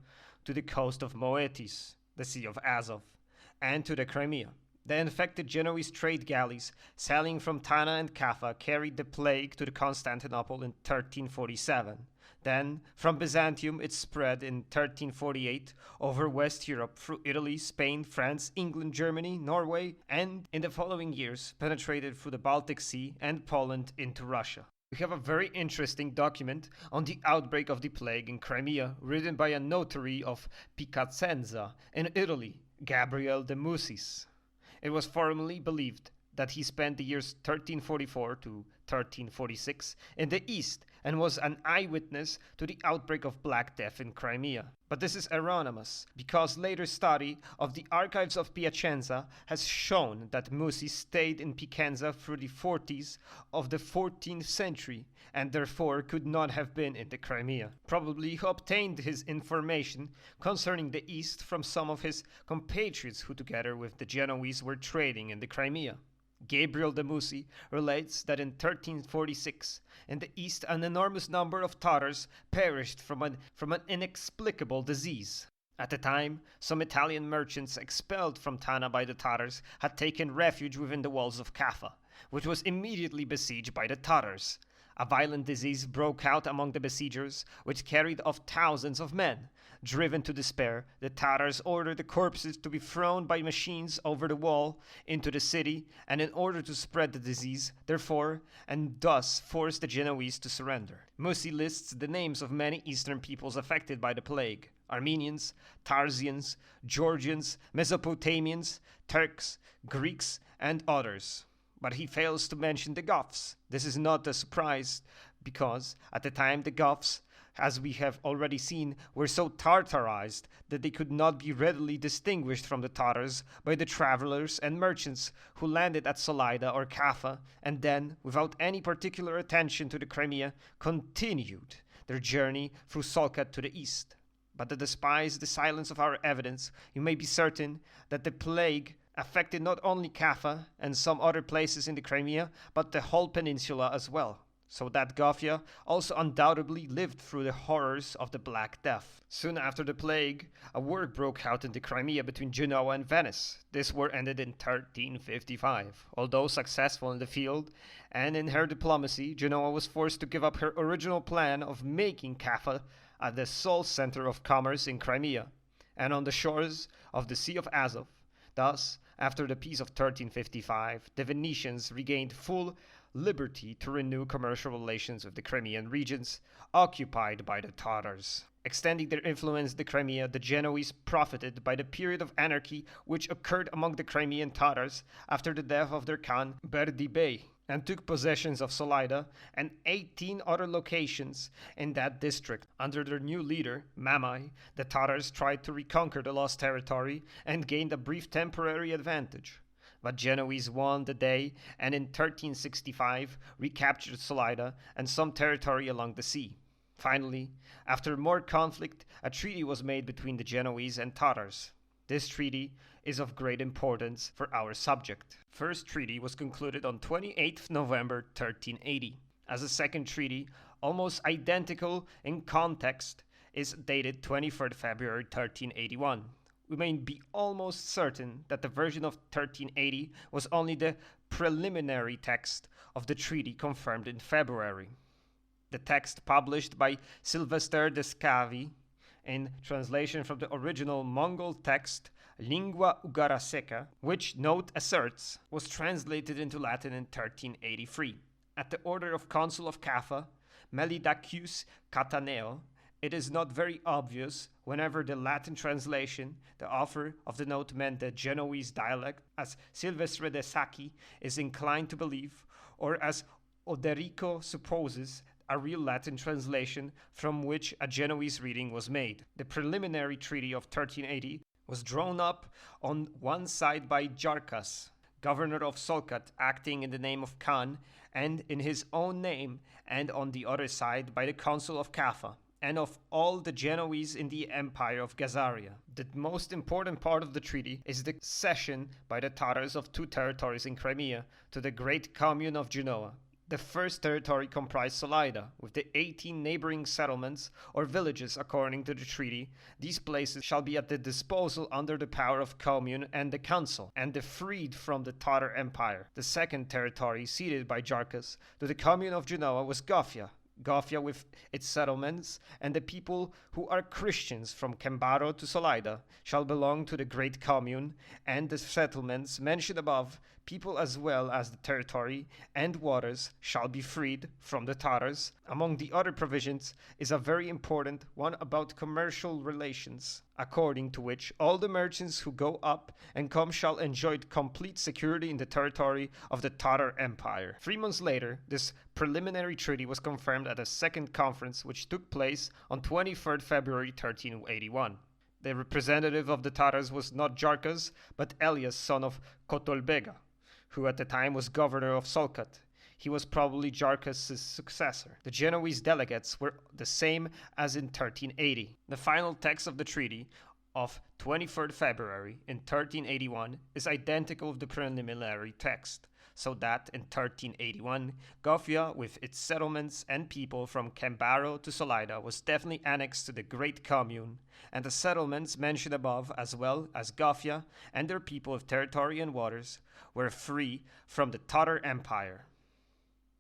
to the coast of Moetis, the Sea of Azov, and to the Crimea. The infected Genoese trade galleys sailing from Tana and Caffa carried the plague to Constantinople in 1347. Then, from Byzantium, it spread in 1348 over West Europe through Italy, Spain, France, England, Germany, Norway, and in the following years penetrated through the Baltic Sea and Poland into Russia. We have a very interesting document on the outbreak of the plague in Crimea, written by a notary of Piacenza in Italy, Gabriel de Musis. It was formerly believed that he spent the years 1344 to 1346 in the east and was an eyewitness to the outbreak of Black Death in Crimea. But this is erroneous, because later study of the archives of Piacenza has shown that Musi stayed in Piacenza through the 40s of the 14th century and therefore could not have been in the Crimea. Probably he obtained his information concerning the east from some of his compatriots who together with the Genoese were trading in the Crimea. Gabriel de Musi relates that in 1346 in the east an enormous number of Tatars perished from an inexplicable disease. At the time, some Italian merchants expelled from Tana by the Tatars had taken refuge within the walls of Caffa, which was immediately besieged by the Tatars. A violent disease broke out among the besiegers, which carried off thousands of men. Driven to despair, the Tatars ordered the corpses to be thrown by machines over the wall into the city, and in order to spread the disease, therefore, and thus force the Genoese to surrender. Musi lists the names of many eastern peoples affected by the plague: Armenians, Tarsians, Georgians, Mesopotamians, Turks, Greeks, and others. But he fails to mention the Goths. This is not a surprise, because at the time the Goths, as we have already seen, were so Tartarized that they could not be readily distinguished from the Tatars by the travelers and merchants who landed at Salaida or Caffa, and then, without any particular attention to the Crimea, continued their journey through Salkat to the east. But to despise the silence of our evidence, you may be certain that the plague affected not only Caffa and some other places in the Crimea, but the whole peninsula as well, so that Gothia also undoubtedly lived through the horrors of the Black Death. Soon after the plague, a war broke out in the Crimea between Genoa and Venice. This war ended in 1355. Although successful in the field and in her diplomacy, Genoa was forced to give up her original plan of making Caffa the sole center of commerce in Crimea and on the shores of the Sea of Azov. Thus, after the peace of 1355, the Venetians regained full liberty to renew commercial relations with the Crimean regions occupied by the Tatars. Extending their influence in the Crimea, the Genoese profited by the period of anarchy which occurred among the Crimean Tatars after the death of their Khan Berdi Bey, and took possessions of Salaida and 18 other locations in that district. Under their new leader, Mamai, the Tatars tried to reconquer the lost territory and gained a brief temporary advantage. But Genoese won the day and in 1365 recaptured Salaida and some territory along the sea. Finally, after more conflict, a treaty was made between the Genoese and Tatars. This treaty is of great importance for our subject. First treaty was concluded on 28th November 1380. As a second treaty, almost identical in context, is dated 23rd February 1381. We may be almost certain that the version of 1380 was only the preliminary text of the treaty confirmed in February. The text published by Sylvester de Scavi in translation from the original Mongol text Lingua Ugaraseca, which, note asserts, was translated into Latin in 1383. At the order of Consul of Caffa, Melidacius Cataneo, it is not very obvious whenever the Latin translation, the author of the note meant the Genoese dialect, as Silvestre de Sacchi is inclined to believe, or as Oderico supposes, a real Latin translation from which a Genoese reading was made. The preliminary treaty of 1380 was drawn up on one side by Jarkas, governor of Salkat, acting in the name of Khan and in his own name, and on the other side by the consul of Caffa and of all the Genoese in the Empire of Gazaria. The most important part of the treaty is the cession by the Tatars of 2 territories in Crimea to the great commune of Genoa. The first territory comprised Salaida, with the 18 neighboring settlements or villages according to the treaty. These places shall be at the disposal under the power of commune and the council, and freed from the Tatar Empire. The second territory, ceded by Jarkas to the commune of Genoa, was Gothia. Gothia with its settlements and the people who are Christians from Kembaro to Salaida shall belong to the great commune, and the settlements mentioned above people as well as the territory and waters shall be freed from the Tatars. Among the other provisions is a very important one about commercial relations, according to which all the merchants who go up and come shall enjoy complete security in the territory of the Tatar Empire. 3 months later, this preliminary treaty was confirmed at a second conference which took place on 23rd February 1381. The representative of the Tatars was not Jarkas, but Elias, son of Kotolbega, who at the time was governor of Solkat. He was probably Jarkas' successor. The Genoese delegates were the same as in 1380. The final text of the treaty of 23rd February in 1381 is identical with the preliminary text, so that in 1381, Gothia, with its settlements and people from Cambaro to Salida, was definitely annexed to the Great Commune, and the settlements mentioned above, as well as Gothia and their people of territory and waters, were free from the Tatar Empire.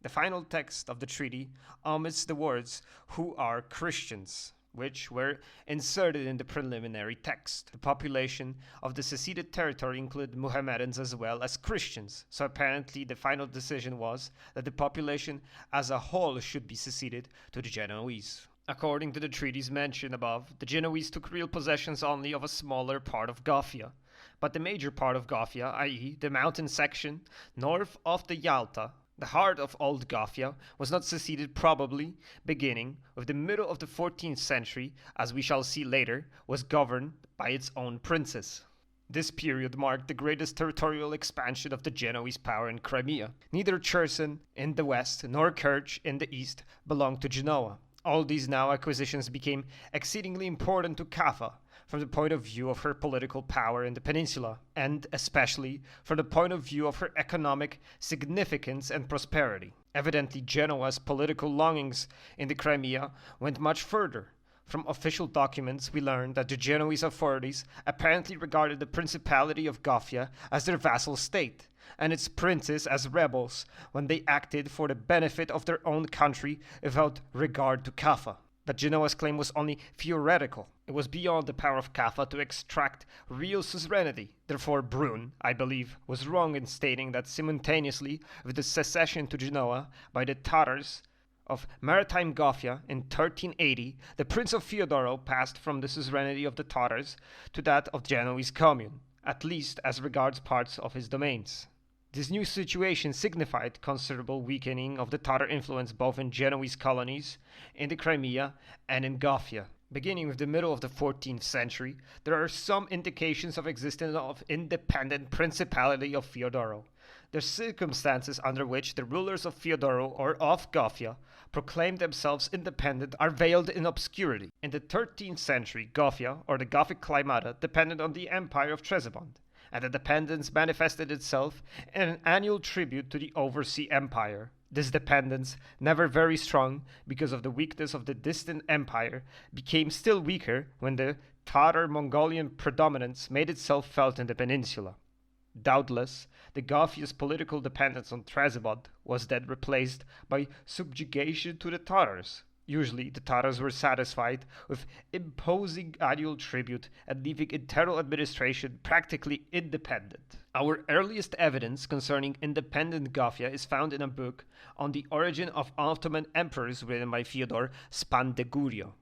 The final text of the treaty omits the words, "who are Christians," which were inserted in the preliminary text. The population of the seceded territory included Mohammedans as well as Christians, so apparently the final decision was that the population as a whole should be seceded to the Genoese. According to the treaties mentioned above, the Genoese took real possessions only of a smaller part of Gothia, but the major part of Gothia, i.e. the mountain section north of the Yalta, the heart of Old Gothia, was not seceded, probably beginning with the middle of the 14th century, as we shall see later, was governed by its own princes. This period marked the greatest territorial expansion of the Genoese power in Crimea. Neither Cherson in the west nor Kerch in the east belonged to Genoa. All these now acquisitions became exceedingly important to Caffa from the point of view of her political power in the peninsula, and especially from the point of view of her economic significance and prosperity. Evidently, Genoa's political longings in the Crimea went much further. From official documents, we learn that the Genoese authorities apparently regarded the Principality of Gothia as their vassal state, and its princes as rebels when they acted for the benefit of their own country without regard to Caffa. But Genoa's claim was only theoretical. It was beyond the power of Caffa to extract real suzerainty. Therefore, Brun, I believe, was wrong in stating that simultaneously with the secession to Genoa by the Tatars of maritime Gothia in 1380, the Prince of Theodoro passed from the suzerainty of the Tatars to that of Genoese commune, at least as regards parts of his domains. This new situation signified considerable weakening of the Tatar influence both in Genoese colonies, in the Crimea, and in Gothia. Beginning with the middle of the 14th century, there are some indications of existence of independent Principality of Theodoro. The circumstances under which the rulers of Theodoro or of Gothia proclaimed themselves independent are veiled in obscurity. In the 13th century, Gothia, or the Gothic Climata, depended on the Empire of Trebizond, and the dependence manifested itself in an annual tribute to the Oversea Empire. This dependence, never very strong because of the weakness of the distant empire, became still weaker when the Tatar-Mongolian predominance made itself felt in the peninsula. Doubtless, the Gothia's political dependence on Trebizond was then replaced by subjugation to the Tatars. Usually, the Tatars were satisfied with imposing annual tribute and leaving internal administration practically independent. Our earliest evidence concerning independent Gothia is found in a book on the origin of Ottoman emperors written by Fyodor Spandegurio.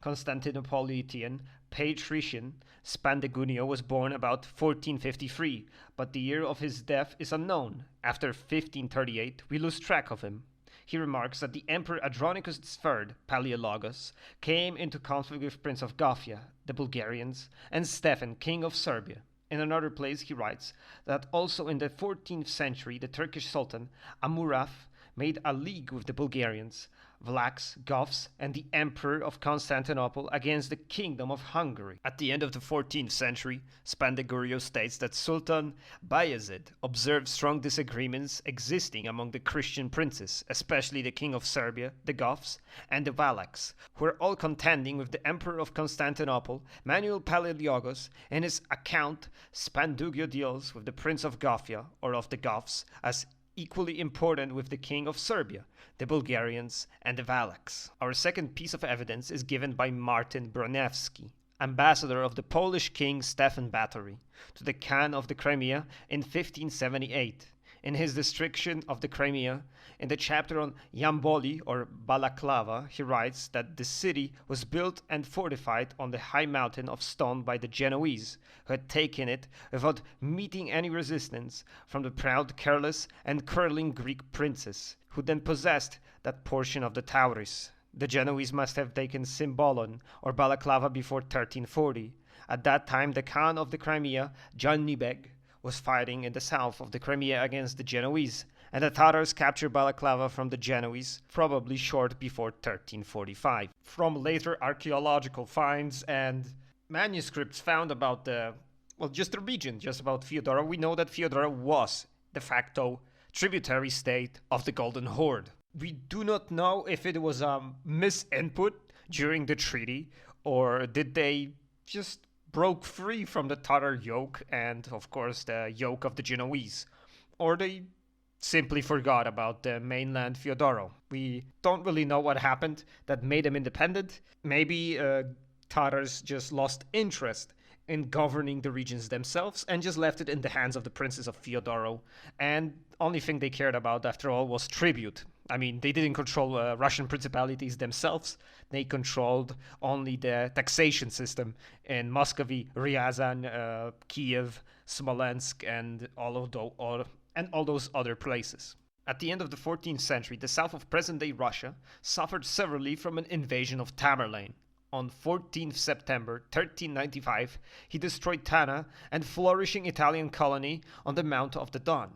Constantinopolitan patrician Spandegunio was born about 1453, but the year of his death is unknown. After 1538, we lose track of him. He remarks that the Emperor Andronicus III, Palaeologus, came into conflict with Prince of Gothia, the Bulgarians, and Stephen, King of Serbia. In another place he writes that also in the 14th century the Turkish Sultan Amurath made a league with the Bulgarians, Vlachs, Goths, and the Emperor of Constantinople against the Kingdom of Hungary. At the end of the 14th century, Spandegurio states that Sultan Bayezid observed strong disagreements existing among the Christian princes, especially the King of Serbia, the Goths, and the Vlachs, who were all contending with the Emperor of Constantinople, Manuel Palaeologos. In his account, Spandugio deals with the Prince of Gothia, or of the Goths, as equally important with the King of Serbia, the Bulgarians, and the Vlachs. Our second piece of evidence is given by Martin Bronewski, ambassador of the Polish king Stefan Batory to the Khan of the Crimea in 1578. In his description of the Crimea, in the chapter on Yamboli or Balaclava, he writes that the city was built and fortified on the high mountain of stone by the Genoese, who had taken it without meeting any resistance from the proud, careless, and curling Greek princes, who then possessed that portion of the Tauris. The Genoese must have taken Cymbalon or Balaclava before 1340. At that time, the Khan of the Crimea, Janibeg, was fighting in the south of the Crimea against the Genoese, and the Tatars captured Balaclava from the Genoese, probably short before 1345. From later archaeological finds and manuscripts found about just the region, just about Theodoro, we know that Theodoro was de facto tributary state of the Golden Horde. We do not know if it was a misinput during the treaty, or did they just broke free from the Tatar yoke and, of course, the yoke of the Genoese, or they simply forgot about the mainland Theodoro. We don't really know what happened that made them independent. Maybe Tatars just lost interest in governing the regions themselves and just left it in the hands of the princes of Theodoro, and only thing they cared about after all was tribute. I mean, they didn't control Russian principalities themselves. They controlled only the taxation system in Muscovy, Ryazan, Kiev, Smolensk, and all those other places. At the end of the 14th century, the south of present-day Russia suffered severely from an invasion of Tamerlane. On 14th September 1395, he destroyed Tana and flourishing Italian colony on the Mount of the Don.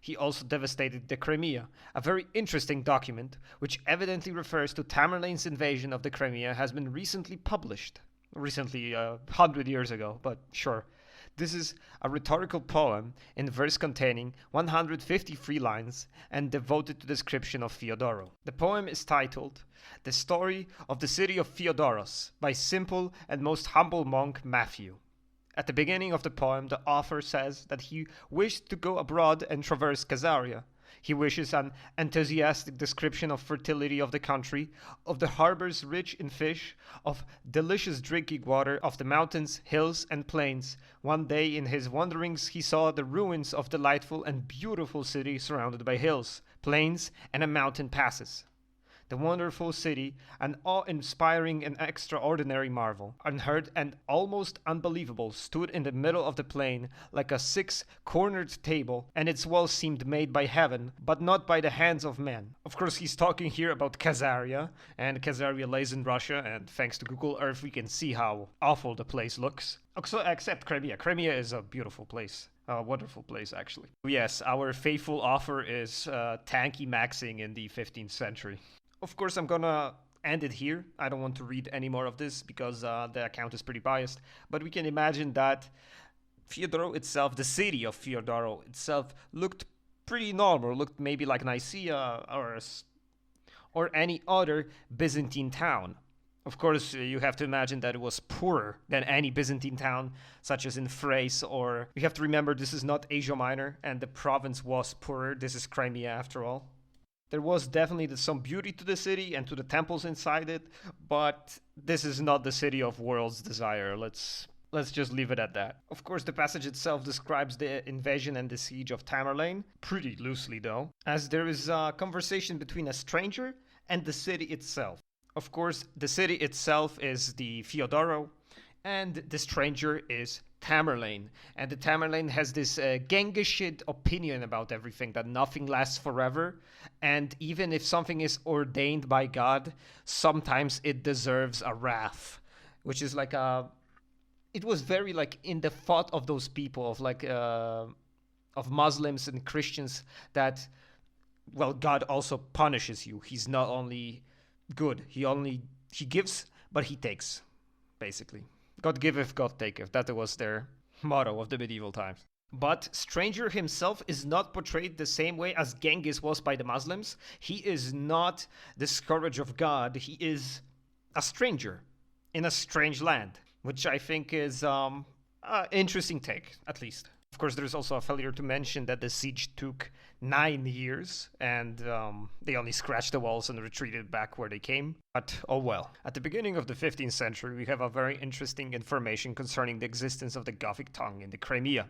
He also devastated the Crimea. A very interesting document, which evidently refers to Tamerlane's invasion of the Crimea, has been recently published. Recently, 100 years ago, but sure. This is a rhetorical poem in verse containing 153 lines and devoted to description of Theodoro. The poem is titled The Story of the City of Theodoros by simple and most humble monk Matthew. At the beginning of the poem, the author says that he wished to go abroad and traverse Khazaria. He wishes an enthusiastic description of fertility of the country, of the harbors rich in fish, of delicious drinking water, of the mountains, hills, and plains. One day in his wanderings he saw the ruins of delightful and beautiful city surrounded by hills, plains, and a mountain passes. The wonderful city, an awe-inspiring and extraordinary marvel, unheard and almost unbelievable, stood in the middle of the plain like a six-cornered table, and its walls seemed made by heaven, but not by the hands of men. Of course, he's talking here about Khazaria, and Khazaria lays in Russia, and thanks to Google Earth we can see how awful the place looks. Also, except Crimea. Crimea is a beautiful place. A wonderful place, actually. Yes, our faithful author is tanky maxing in the 15th century. Of course, I'm gonna end it here. I don't want to read any more of this because the account is pretty biased. But we can imagine that Theodoro itself, the city of Theodoro itself, looked pretty normal. Looked maybe like Nicaea or any other Byzantine town. Of course, you have to imagine that it was poorer than any Byzantine town, such as in Thrace, or you have to remember this is not Asia Minor, and the province was poorer. This is Crimea after all. There was definitely some beauty to the city and to the temples inside it, but this is not the city of world's desire. Let's just leave it at that. Of course, the passage itself describes the invasion and the siege of Tamerlane, pretty loosely though, as there is a conversation between a stranger and the city itself. Of course, the city itself is the Theodoro, and the stranger is Tamerlane. And the Tamerlane has this Genghis opinion about everything, that nothing lasts forever, and even if something is ordained by God, sometimes it deserves a wrath, which is like it was very like in the thought of those people, of Muslims and Christians, that, well, God also punishes you. He's not only good, he gives, but he takes, basically. God giveth, God taketh. That was their motto of the medieval times. But Stranger himself is not portrayed the same way as Genghis was by the Muslims. He is not the scourge of God. He is a stranger in a strange land, which I think is an interesting take, at least. Of course, there's also a failure to mention that the siege took 9 years, and they only scratched the walls and retreated back where they came. But oh well. At the beginning of the 15th century, we have a very interesting information concerning the existence of the Gothic tongue in the Crimea.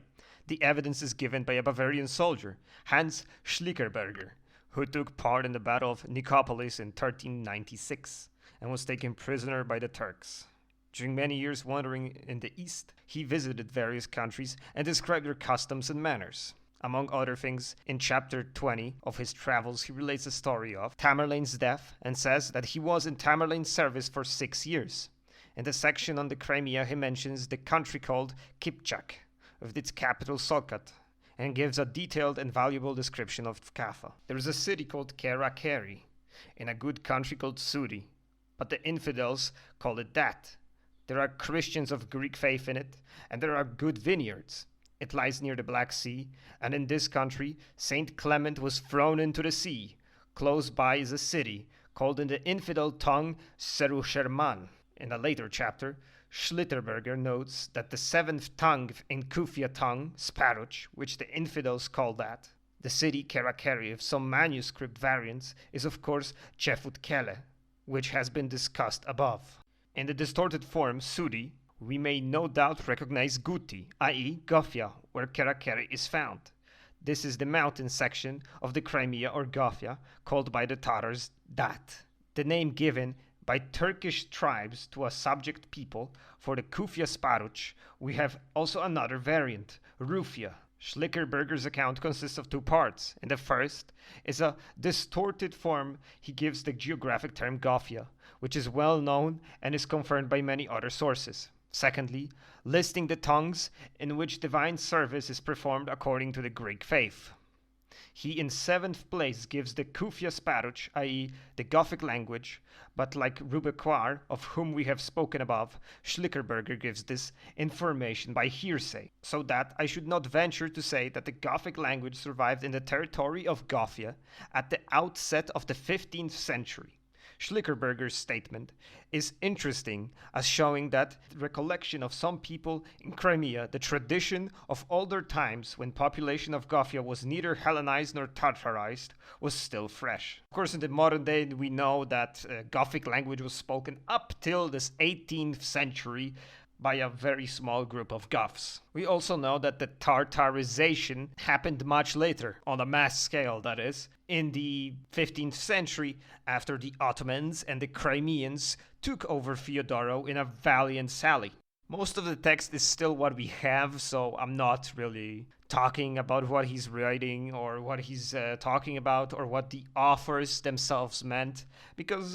The evidence is given by a Bavarian soldier, Hans Schlickerberger, who took part in the Battle of Nicopolis in 1396 and was taken prisoner by the Turks. During many years wandering in the east, he visited various countries and described their customs and manners. Among other things, in chapter 20 of his travels, he relates the story of Tamerlane's death and says that he was in Tamerlane's service for 6 years. In the section on the Crimea, he mentions the country called Kipchak, with its capital Solkat, and gives a detailed and valuable description of Caffa. There is a city called Kerakeri, in a good country called Suri, but the infidels call it that. There are Christians of Greek faith in it, and there are good vineyards. It lies near the Black Sea, and in this country, Saint Clement was thrown into the sea. Close by is a city, called in the infidel tongue Serusherman. In a later chapter, Schlitterberger notes that the seventh tongue in Kufia tongue, Sparuch, which the infidels call that, the city Kerakeri of some manuscript variants, is of course Cefutkele, which has been discussed above. In the distorted form Sudi, we may no doubt recognize Guti, i.e. Gofia, where Kerakeri is found. This is the mountain section of the Crimea or Gofia, called by the Tatars Dat, the name given by Turkish tribes to a subject people. For the Kufia Sparuch, we have also another variant, Rufia. Schlickerberger's account consists of two parts. In the first is a distorted form. He gives the geographic term Gofia, which is well known and is confirmed by many other sources. Secondly, listing the tongues in which divine service is performed according to the Greek faith. He in seventh place gives the Kufia Sparuch, i.e. the Gothic language, but like Rubequar, of whom we have spoken above, Schlickerberger gives this information by hearsay, so that I should not venture to say that the Gothic language survived in the territory of Gofia at the outset of the 15th century. Schlickerberger's statement is interesting as showing that the recollection of some people in Crimea, the tradition of older times when population of Gofia was neither Hellenized nor Tartarized, was still fresh. Of course, in the modern day, we know that Gothic language was spoken up till this 18th century by a very small group of Goths. We also know that the Tartarization happened much later, on a mass scale that is, in the 15th century after the Ottomans and the Crimeans took over Theodoro in a valiant sally. Most of the text is still what we have, so I'm not really talking about what he's writing or what he's talking about or what the authors themselves meant, because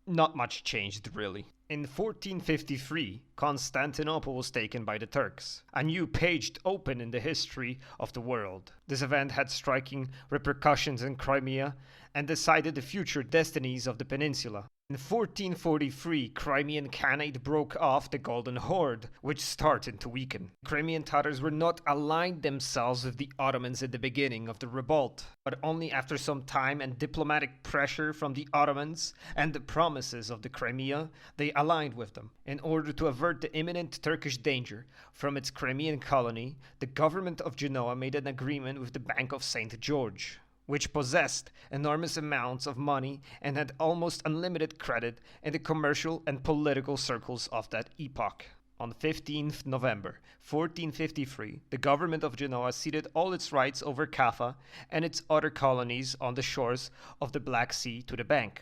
not much changed really. In 1453, Constantinople was taken by the Turks. A new page opened in the history of the world. This event had striking repercussions in Crimea and decided the future destinies of the peninsula. In 1443, Crimean Khanate broke off the Golden Horde, which started to weaken. Crimean Tatars were not aligned themselves with the Ottomans at the beginning of the revolt, but only after some time and diplomatic pressure from the Ottomans and the promises of the Crimea, they aligned with them. In order to avert the imminent Turkish danger from its Crimean colony, the government of Genoa made an agreement with the Bank of St. George, which possessed enormous amounts of money and had almost unlimited credit in the commercial and political circles of that epoch. On 15th November 1453, the government of Genoa ceded all its rights over Caffa and its other colonies on the shores of the Black Sea to the bank.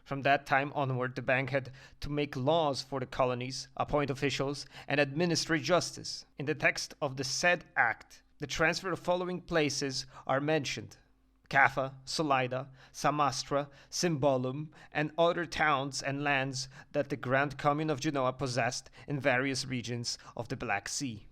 From that time onward, the bank had to make laws for the colonies, appoint officials, and administer justice. In the text of the said act, the transfer of following places are mentioned: Caffa, Solida, Samastra, Cymbolum, and other towns and lands that the Grand Commune of Genoa possessed in various regions of the Black Sea.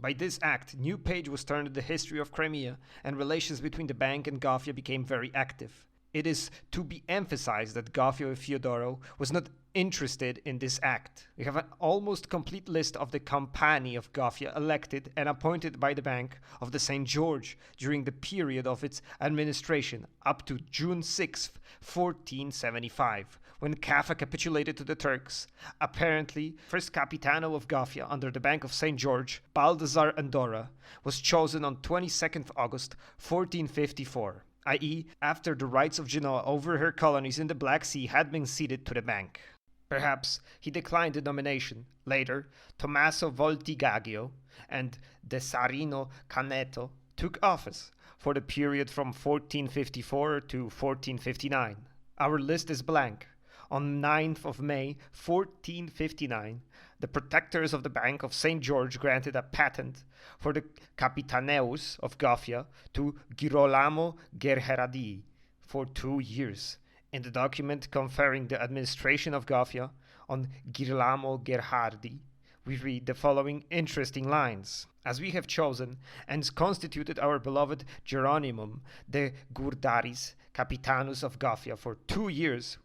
By this act, new page was turned in the history of Crimea, and relations between the bank and Gofia became very active. It is to be emphasized that Gaffa Theodoro was not interested in this act. We have an almost complete list of the company of Gaffa elected and appointed by the Bank of the St. George during the period of its administration up to June 6, 1475, when Caffa capitulated to the Turks. Apparently, first Capitano of Gaffa under the Bank of St. George, Baldassar Andorra, was chosen on 22nd August 1454, i.e. after the rights of Genoa over her colonies in the Black Sea had been ceded to the Bank. Perhaps he declined the nomination. Later, Tommaso Voltigaggio and Desarino Caneto took office for the period from 1454 to 1459. Our list is blank. On 9th of May 1459, the protectors of the Bank of St. George granted a patent for the Capitaneus of Gaffa to Girolamo Gerheradi for 2 years. In the document conferring the administration of Gaffa on Girolamo Gerhardi, we read the following interesting lines. As we have chosen and constituted our beloved Geronimum de Gurdaris, Capitanus of Gaffa, for 2 years,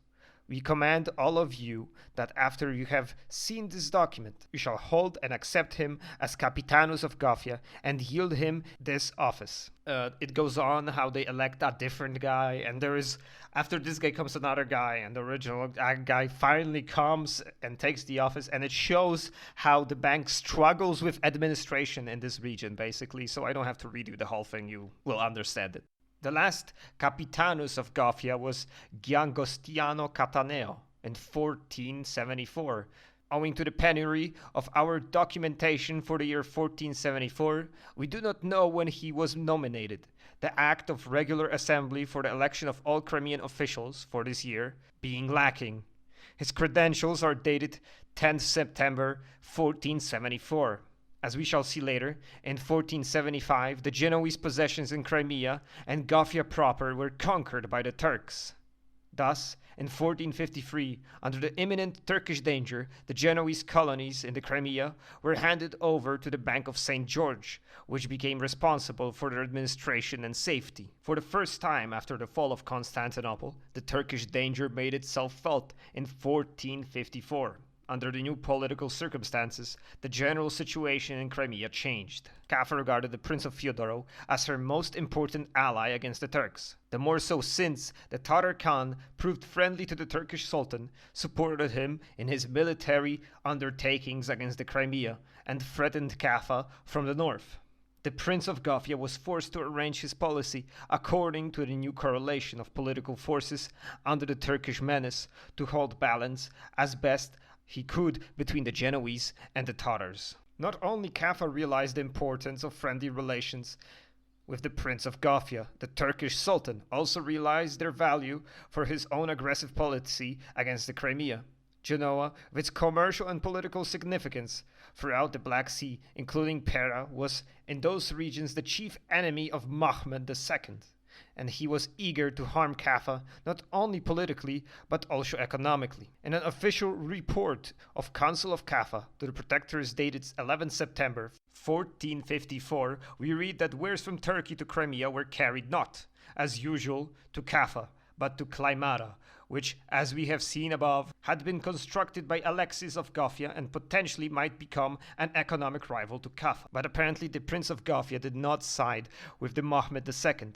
we command all of you that after you have seen this document, you shall hold and accept him as Capitanus of Gaffa and yield him this office. It goes on how they elect a different guy, and there is, after this guy comes another guy, and the original guy finally comes and takes the office, and it shows how the bank struggles with administration in this region, basically, so I don't have to read you the whole thing, you will understand it. The last Capitanus of Gaffa was Giangostiano Cataneo in 1474. Owing to the penury of our documentation for the year 1474, we do not know when he was nominated. The act of regular assembly for the election of all Crimean officials for this year being lacking. His credentials are dated 10th September 1474. As we shall see later, in 1475, the Genoese possessions in Crimea and Gaffa proper were conquered by the Turks. Thus, in 1453, under the imminent Turkish danger, the Genoese colonies in the Crimea were handed over to the Bank of St. George, which became responsible for their administration and safety. For the first time after the fall of Constantinople, the Turkish danger made itself felt in 1454. Under the new political circumstances, the general situation in Crimea changed. Caffa regarded the Prince of Theodoro as her most important ally against the Turks. The more so since the Tatar Khan proved friendly to the Turkish Sultan, supported him in his military undertakings against the Crimea, and threatened Caffa from the north. The Prince of Gaffa was forced to arrange his policy according to the new correlation of political forces under the Turkish menace to hold balance as best he could between the Genoese and the Tatars. Not only Caffa realized the importance of friendly relations with the Prince of Gaffa, the Turkish Sultan also realized their value for his own aggressive policy against the Crimea. Genoa, with its commercial and political significance throughout the Black Sea, including Pera, was in those regions the chief enemy of Mehmed II. And he was eager to harm Caffa not only politically but also economically. In an official report of Council of Caffa to the protectors dated 11 September 1454, we read that wares from Turkey to Crimea were carried not, as usual, to Caffa, but to Climata, which, as we have seen above, had been constructed by Alexis of Gaffa and potentially might become an economic rival to Caffa. But apparently the Prince of Gaffa did not side with the Mehmed II.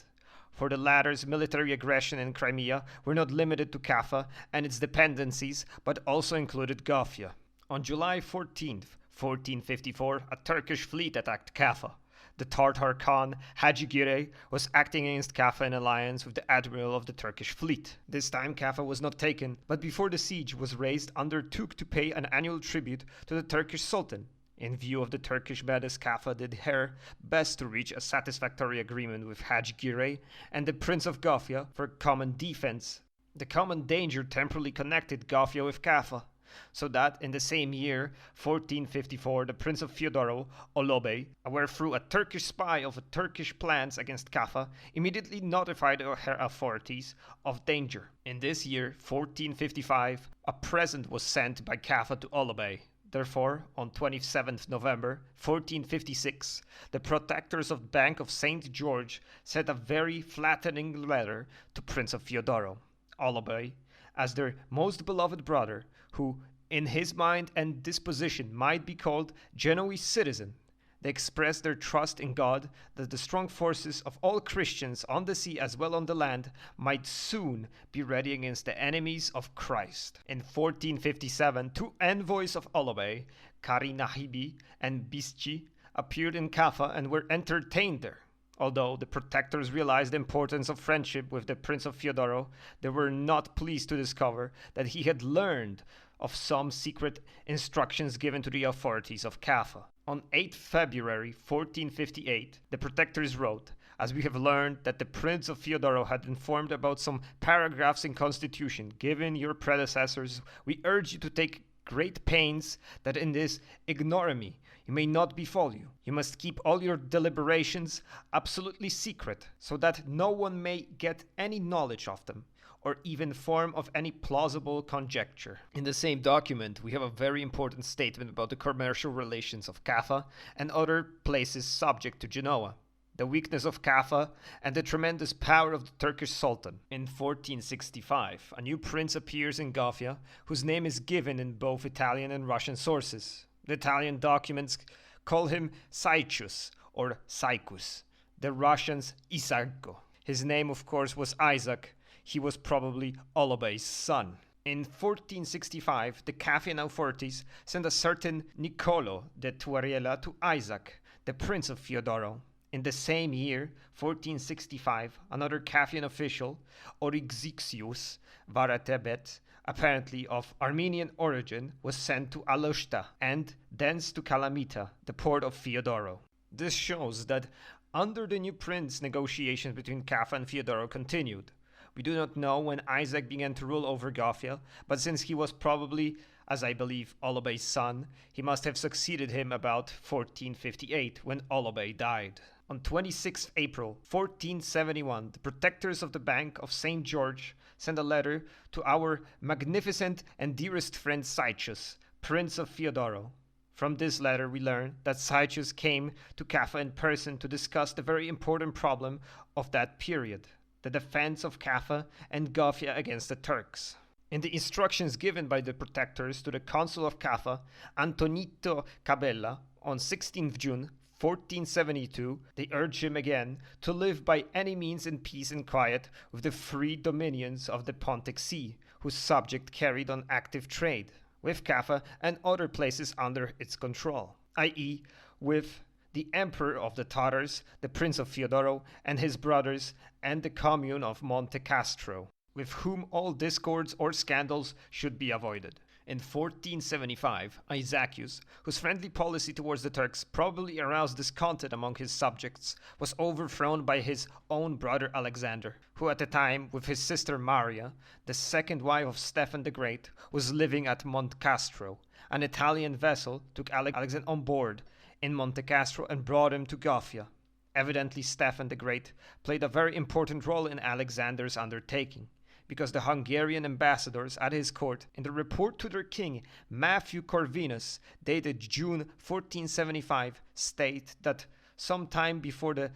For the latter's military aggression in Crimea were not limited to Caffa and its dependencies, but also included Gaffa. On July 14th, 1454, a Turkish fleet attacked Caffa. The Tatar Khan, Hacı I Giray, was acting against Caffa in alliance with the admiral of the Turkish fleet. This time Caffa was not taken, but before the siege was raised, undertook to pay an annual tribute to the Turkish Sultan. In view of the Turkish menace, Caffa did her best to reach a satisfactory agreement with Hacı I Giray and the Prince of Gaffa for common defense. The common danger temporarily connected Gaffa with Caffa, so that in the same year, 1454, the Prince of Theodoro, Olobe, aware through a Turkish spy of Turkish plans against Caffa, immediately notified her authorities of danger. In this year, 1455, a present was sent by Caffa to Olobe, Therefore, on 27th November 1456, the protectors of the Bank of St. George sent a very flattering letter to Prince of Theodoro, Olobay, as their most beloved brother, who, in his mind and disposition, might be called Genoese citizen. They expressed their trust in God that the strong forces of all Christians on the sea as well on the land might soon be ready against the enemies of Christ. In 1457, two envoys of Olobay, Karinahibi and Bischi, appeared in Caffa and were entertained there. Although the protectors realized the importance of friendship with the Prince of Theodoro, they were not pleased to discover that he had learned of some secret instructions given to the authorities of Caffa. On 8 February 1458, the protectors wrote, "As we have learned that the Prince of Theodoro had informed about some paragraphs in Constitution given your predecessors, we urge you to take great pains that in this ignominy you may not befall you. You must keep all your deliberations absolutely secret, so that no one may get any knowledge of them, or even form of any plausible conjecture." In the same document, we have a very important statement about the commercial relations of Caffa and other places subject to Genoa, the weakness of Caffa, and the tremendous power of the Turkish Sultan. In 1465, a new prince appears in Gothia, whose name is given in both Italian and Russian sources. The Italian documents call him Saicius or Saikus, the Russians Isaggo. His name, of course, was Isaac. He was probably Olobay's son. In 1465, the Caffian authorities sent a certain Niccolo de Tuariela to Isaac, the Prince of Theodoro. In the same year, 1465, another Caffian official, Orixixius Varatebet, apparently of Armenian origin, was sent to Aloshta and thence to Calamita, the port of Theodoro. This shows that under the new prince, negotiations between Caffa and Theodoro continued. We do not know when Isaac began to rule over Gothia, but since he was probably, as I believe, Olobay's son, he must have succeeded him about 1458, when Olobay died. On 26 April 1471, the protectors of the Bank of St. George sent a letter to our magnificent and dearest friend Saicius, Prince of Theodoro. From this letter we learn that Saicius came to Caffa in person to discuss the very important problem of that period, the defense of Caffa and Gothia against the Turks. In the instructions given by the protectors to the consul of Caffa, Antonito Cabella, on 16th June 1472, they urged him again to live by any means in peace and quiet with the free dominions of the Pontic Sea, whose subject carried on active trade with Caffa and other places under its control, i.e. with the Emperor of the Tatars, the Prince of Theodoro, and his brothers, and the commune of Monte Castro, with whom all discords or scandals should be avoided. In 1475, Isaacus, whose friendly policy towards the Turks probably aroused discontent among his subjects, was overthrown by his own brother Alexander, who at the time, with his sister Maria, the second wife of Stephen the Great, was living at Monte Castro. An Italian vessel took Alexander on board in Monte Castro and brought him to Gothia. Evidently, Stephen the Great played a very important role in Alexander's undertaking, because the Hungarian ambassadors at his court, in the report to their king, Matthew Corvinus, dated June 1475, state that some time before the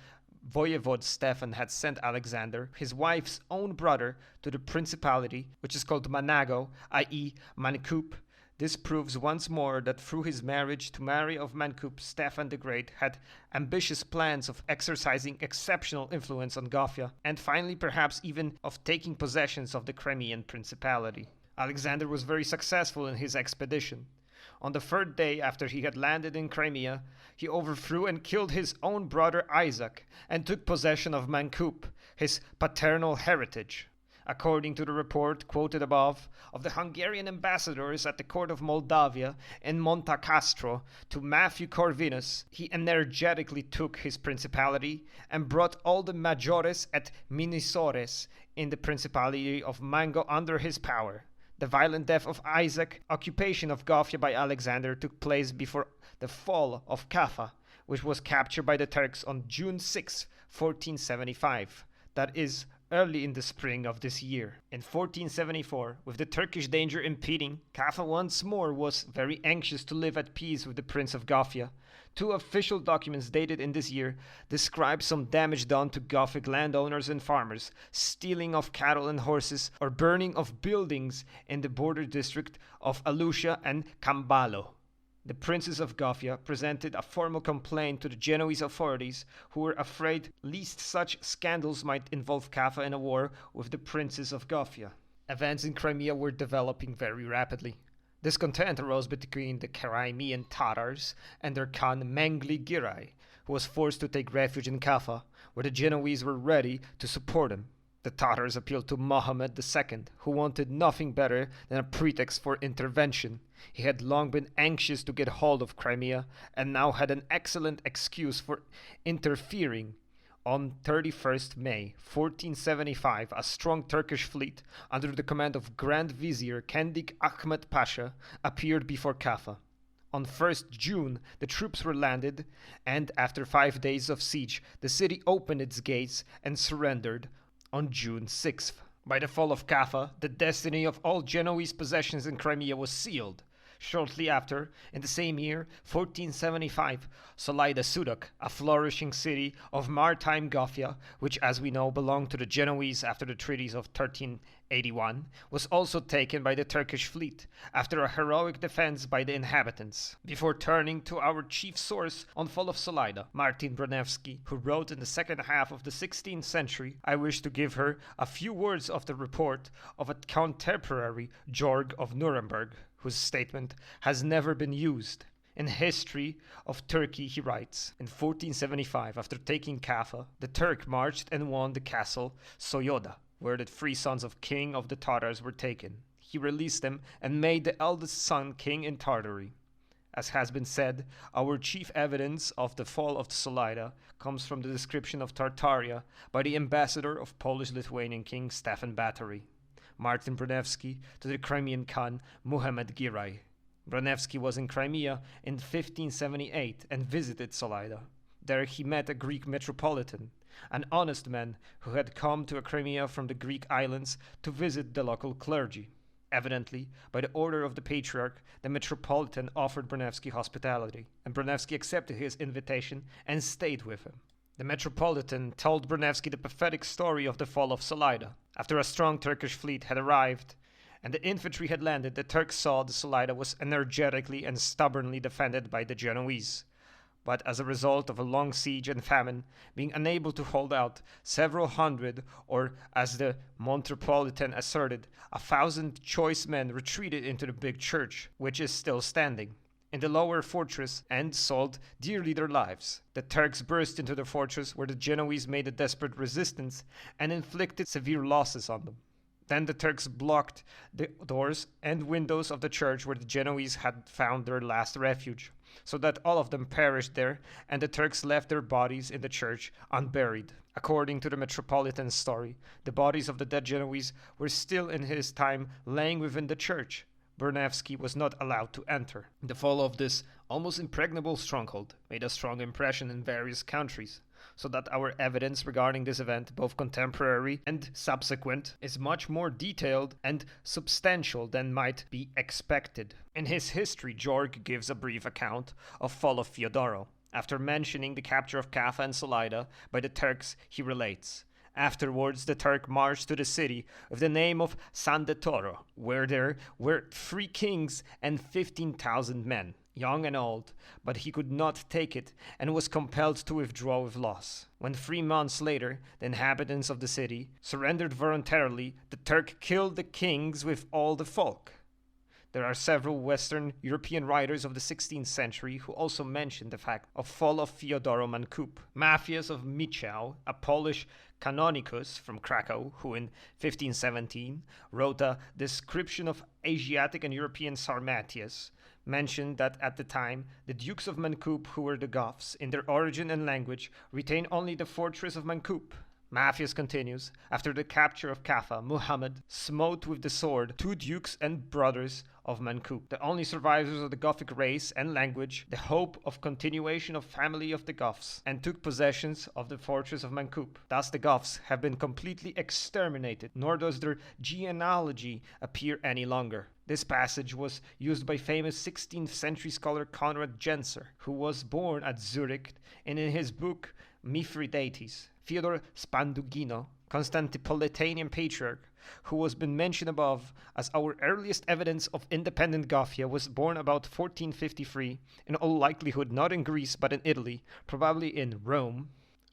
voivode Stephen had sent Alexander, his wife's own brother, to the principality, which is called Manago, i.e. Mangup. This proves once more that through his marriage to Mary of Mangup, Stephen the Great had ambitious plans of exercising exceptional influence on Gothia, and finally perhaps even of taking possessions of the Crimean Principality. Alexander was very successful in his expedition. On the third day after he had landed in Crimea, he overthrew and killed his own brother Isaac, and took possession of Mangup, his paternal heritage. According to the report quoted above of the Hungarian ambassadors at the court of Moldavia in Monte Castro to Matthew Corvinus, he energetically took his principality and brought all the majores et minores in the principality of Mango under his power. The violent death of Isaac, occupation of Gothia by Alexander took place before the fall of Caffa, which was captured by the Turks on June 6, 1475. That is, early in the spring of this year. In 1474, with the Turkish danger impeding, Caffa once more was very anxious to live at peace with the Prince of Gofia. Two official documents dated in this year describe some damage done to Gothic landowners and farmers, stealing of cattle and horses, or burning of buildings in the border district of Aluscia and Camballo. The princes of Gofia presented a formal complaint to the Genoese authorities, who were afraid lest such scandals might involve Caffa in a war with the princes of Gofia. Events in Crimea were developing very rapidly. Discontent arose between the Crimean Tatars and their Khan Mehmed I Giray, who was forced to take refuge in Caffa, where the Genoese were ready to support him. The Tatars appealed to Mehmed II, who wanted nothing better than a pretext for intervention. He had long been anxious to get hold of Crimea, and now had an excellent excuse for interfering. On 31st May 1475, a strong Turkish fleet, under the command of Grand Vizier Kendik Ahmed Pasha, appeared before Caffa. On 1st June, the troops were landed, and after 5 days of siege, the city opened its gates and surrendered on June 6th. By the fall of Caffa, the destiny of all Genoese possessions in Crimea was sealed. Shortly after, in the same year, 1475, Solaida Sudak, a flourishing city of maritime Gofia, which as we know belonged to the Genoese after the treaties of 1381, was also taken by the Turkish fleet, after a heroic defense by the inhabitants. Before turning to our chief source on fall of Solaida, Martin Brunelleschi, who wrote in the second half of the 16th century, I wish to give her a few words of the report of a contemporary, Georg of Nuremberg, whose statement has never been used. In History of Turkey he writes, in 1475, after taking Caffa, the Turk marched and won the castle Soyoda, where the 3 sons of king of the Tatars were taken. He released them and made the eldest son king in Tartary. As has been said, our chief evidence of the fall of Solaida comes from the description of Tartaria by the ambassador of Polish-Lithuanian King Stefan Batory, Martin Brunelleschi, to the Crimean Khan Mehmed I Giray. Brunelleschi was in Crimea in 1578 and visited Solaida. There he met a Greek metropolitan, an honest man who had come to Crimea from the Greek islands to visit the local clergy. Evidently, by the order of the patriarch, the metropolitan offered Brunelleschi hospitality, and Brunelleschi accepted his invitation and stayed with him. The metropolitan told Brunelleschi the pathetic story of the fall of Solaida. After a strong Turkish fleet had arrived and the infantry had landed, the Turks saw the Solaida was energetically and stubbornly defended by the Genoese. But as a result of a long siege and famine, being unable to hold out, several hundred, or as the metropolitan asserted, 1,000 choice men retreated into the big church, which is still standing, in the lower fortress, and sold dearly their lives. The Turks burst into the fortress, where the Genoese made a desperate resistance and inflicted severe losses on them. Then the Turks blocked the doors and windows of the church where the Genoese had found their last refuge, so that all of them perished there, and the Turks left their bodies in the church unburied. According to the metropolitan's story, the bodies of the dead Genoese were still in his time laying within the church. Brunelleschi was not allowed to enter. The fall of this almost impregnable stronghold made a strong impression in various countries, so that our evidence regarding this event, both contemporary and subsequent, is much more detailed and substantial than might be expected. In his history, Georg gives a brief account of fall of Theodoro. After mentioning the capture of Caffa and Solaida by the Turks, he relates, afterwards the Turk marched to the city with the name of San de Toro, where there were 3 kings and 15,000 men, young and old, but he could not take it and was compelled to withdraw with loss. When 3 months later the inhabitants of the city surrendered voluntarily, the Turk killed the kings with all the folk. There are several Western European writers of the 16th century who also mention the fact of fall of Theodoro Mangup. Matthias of Michał, a Polish canonicus from Krakow, who in 1517 wrote a description of Asiatic and European Sarmatias, mentioned that at the time the Dukes of Mangup, who were the Goths in their origin and language, retained only the fortress of Mangup. Matthias continues, after the capture of Caffa, Muhammad smote with the sword 2 dukes and brothers of Mangup, the only survivors of the Gothic race and language, the hope of continuation of family of the Goths, and took possessions of the fortress of Mangup. Thus the Goths have been completely exterminated, nor does their genealogy appear any longer. This passage was used by famous 16th century scholar Konrad Gencer, who was born at Zurich, and in his book Mithridates, Fyodor Spandugino, Constantinopolitan patriarch, who has been mentioned above as our earliest evidence of independent Gothia, was born about 1453, in all likelihood not in Greece but in Italy, probably in Rome.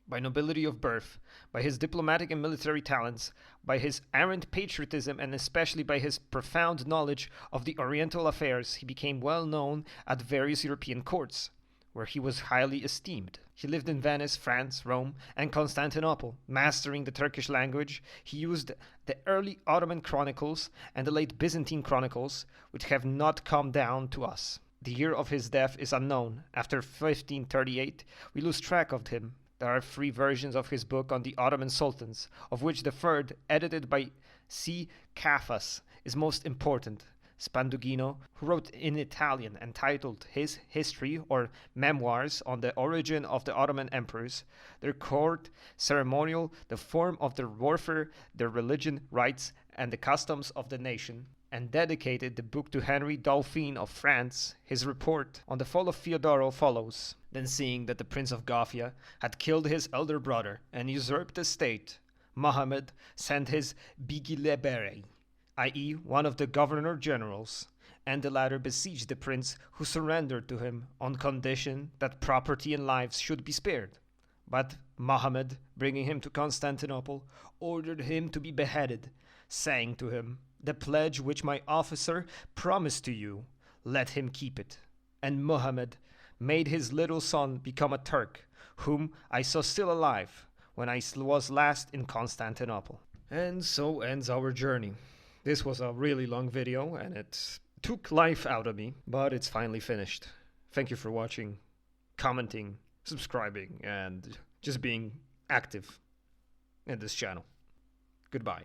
By nobility of birth, by his diplomatic and military talents, by his ardent patriotism, and especially by his profound knowledge of the Oriental affairs, he became well known at various European courts, where he was highly esteemed. He lived in Venice, France, Rome, and Constantinople. Mastering the Turkish language, he used the early Ottoman chronicles and the late Byzantine chronicles, which have not come down to us. The year of his death is unknown. After 1538, we lose track of him. There are 3 versions of his book on the Ottoman sultans, of which the third, edited by C. Caffas, is most important. Spandugino, who wrote in Italian and titled his History or Memoirs on the origin of the Ottoman emperors, their court ceremonial, the form of their warfare, their religion, rites, and the customs of the nation, and dedicated the book to Henry Dauphin of France. His report on the fall of Theodoro follows. Then, seeing that the Prince of Gothia had killed his elder brother and usurped the state, Mohammed sent his Bigilebere, i.e. one of the governor-generals, and the latter besieged the prince, who surrendered to him on condition that property and lives should be spared. But Mohammed, bringing him to Constantinople, ordered him to be beheaded, saying to him, "The pledge which my officer promised to you, let him keep it." And Mohammed made his little son become a Turk, whom I saw still alive when I was last in Constantinople. And so ends our journey. This was a really long video and it took life out of me, but it's finally finished. Thank you for watching, commenting, subscribing, and just being active in this channel. Goodbye.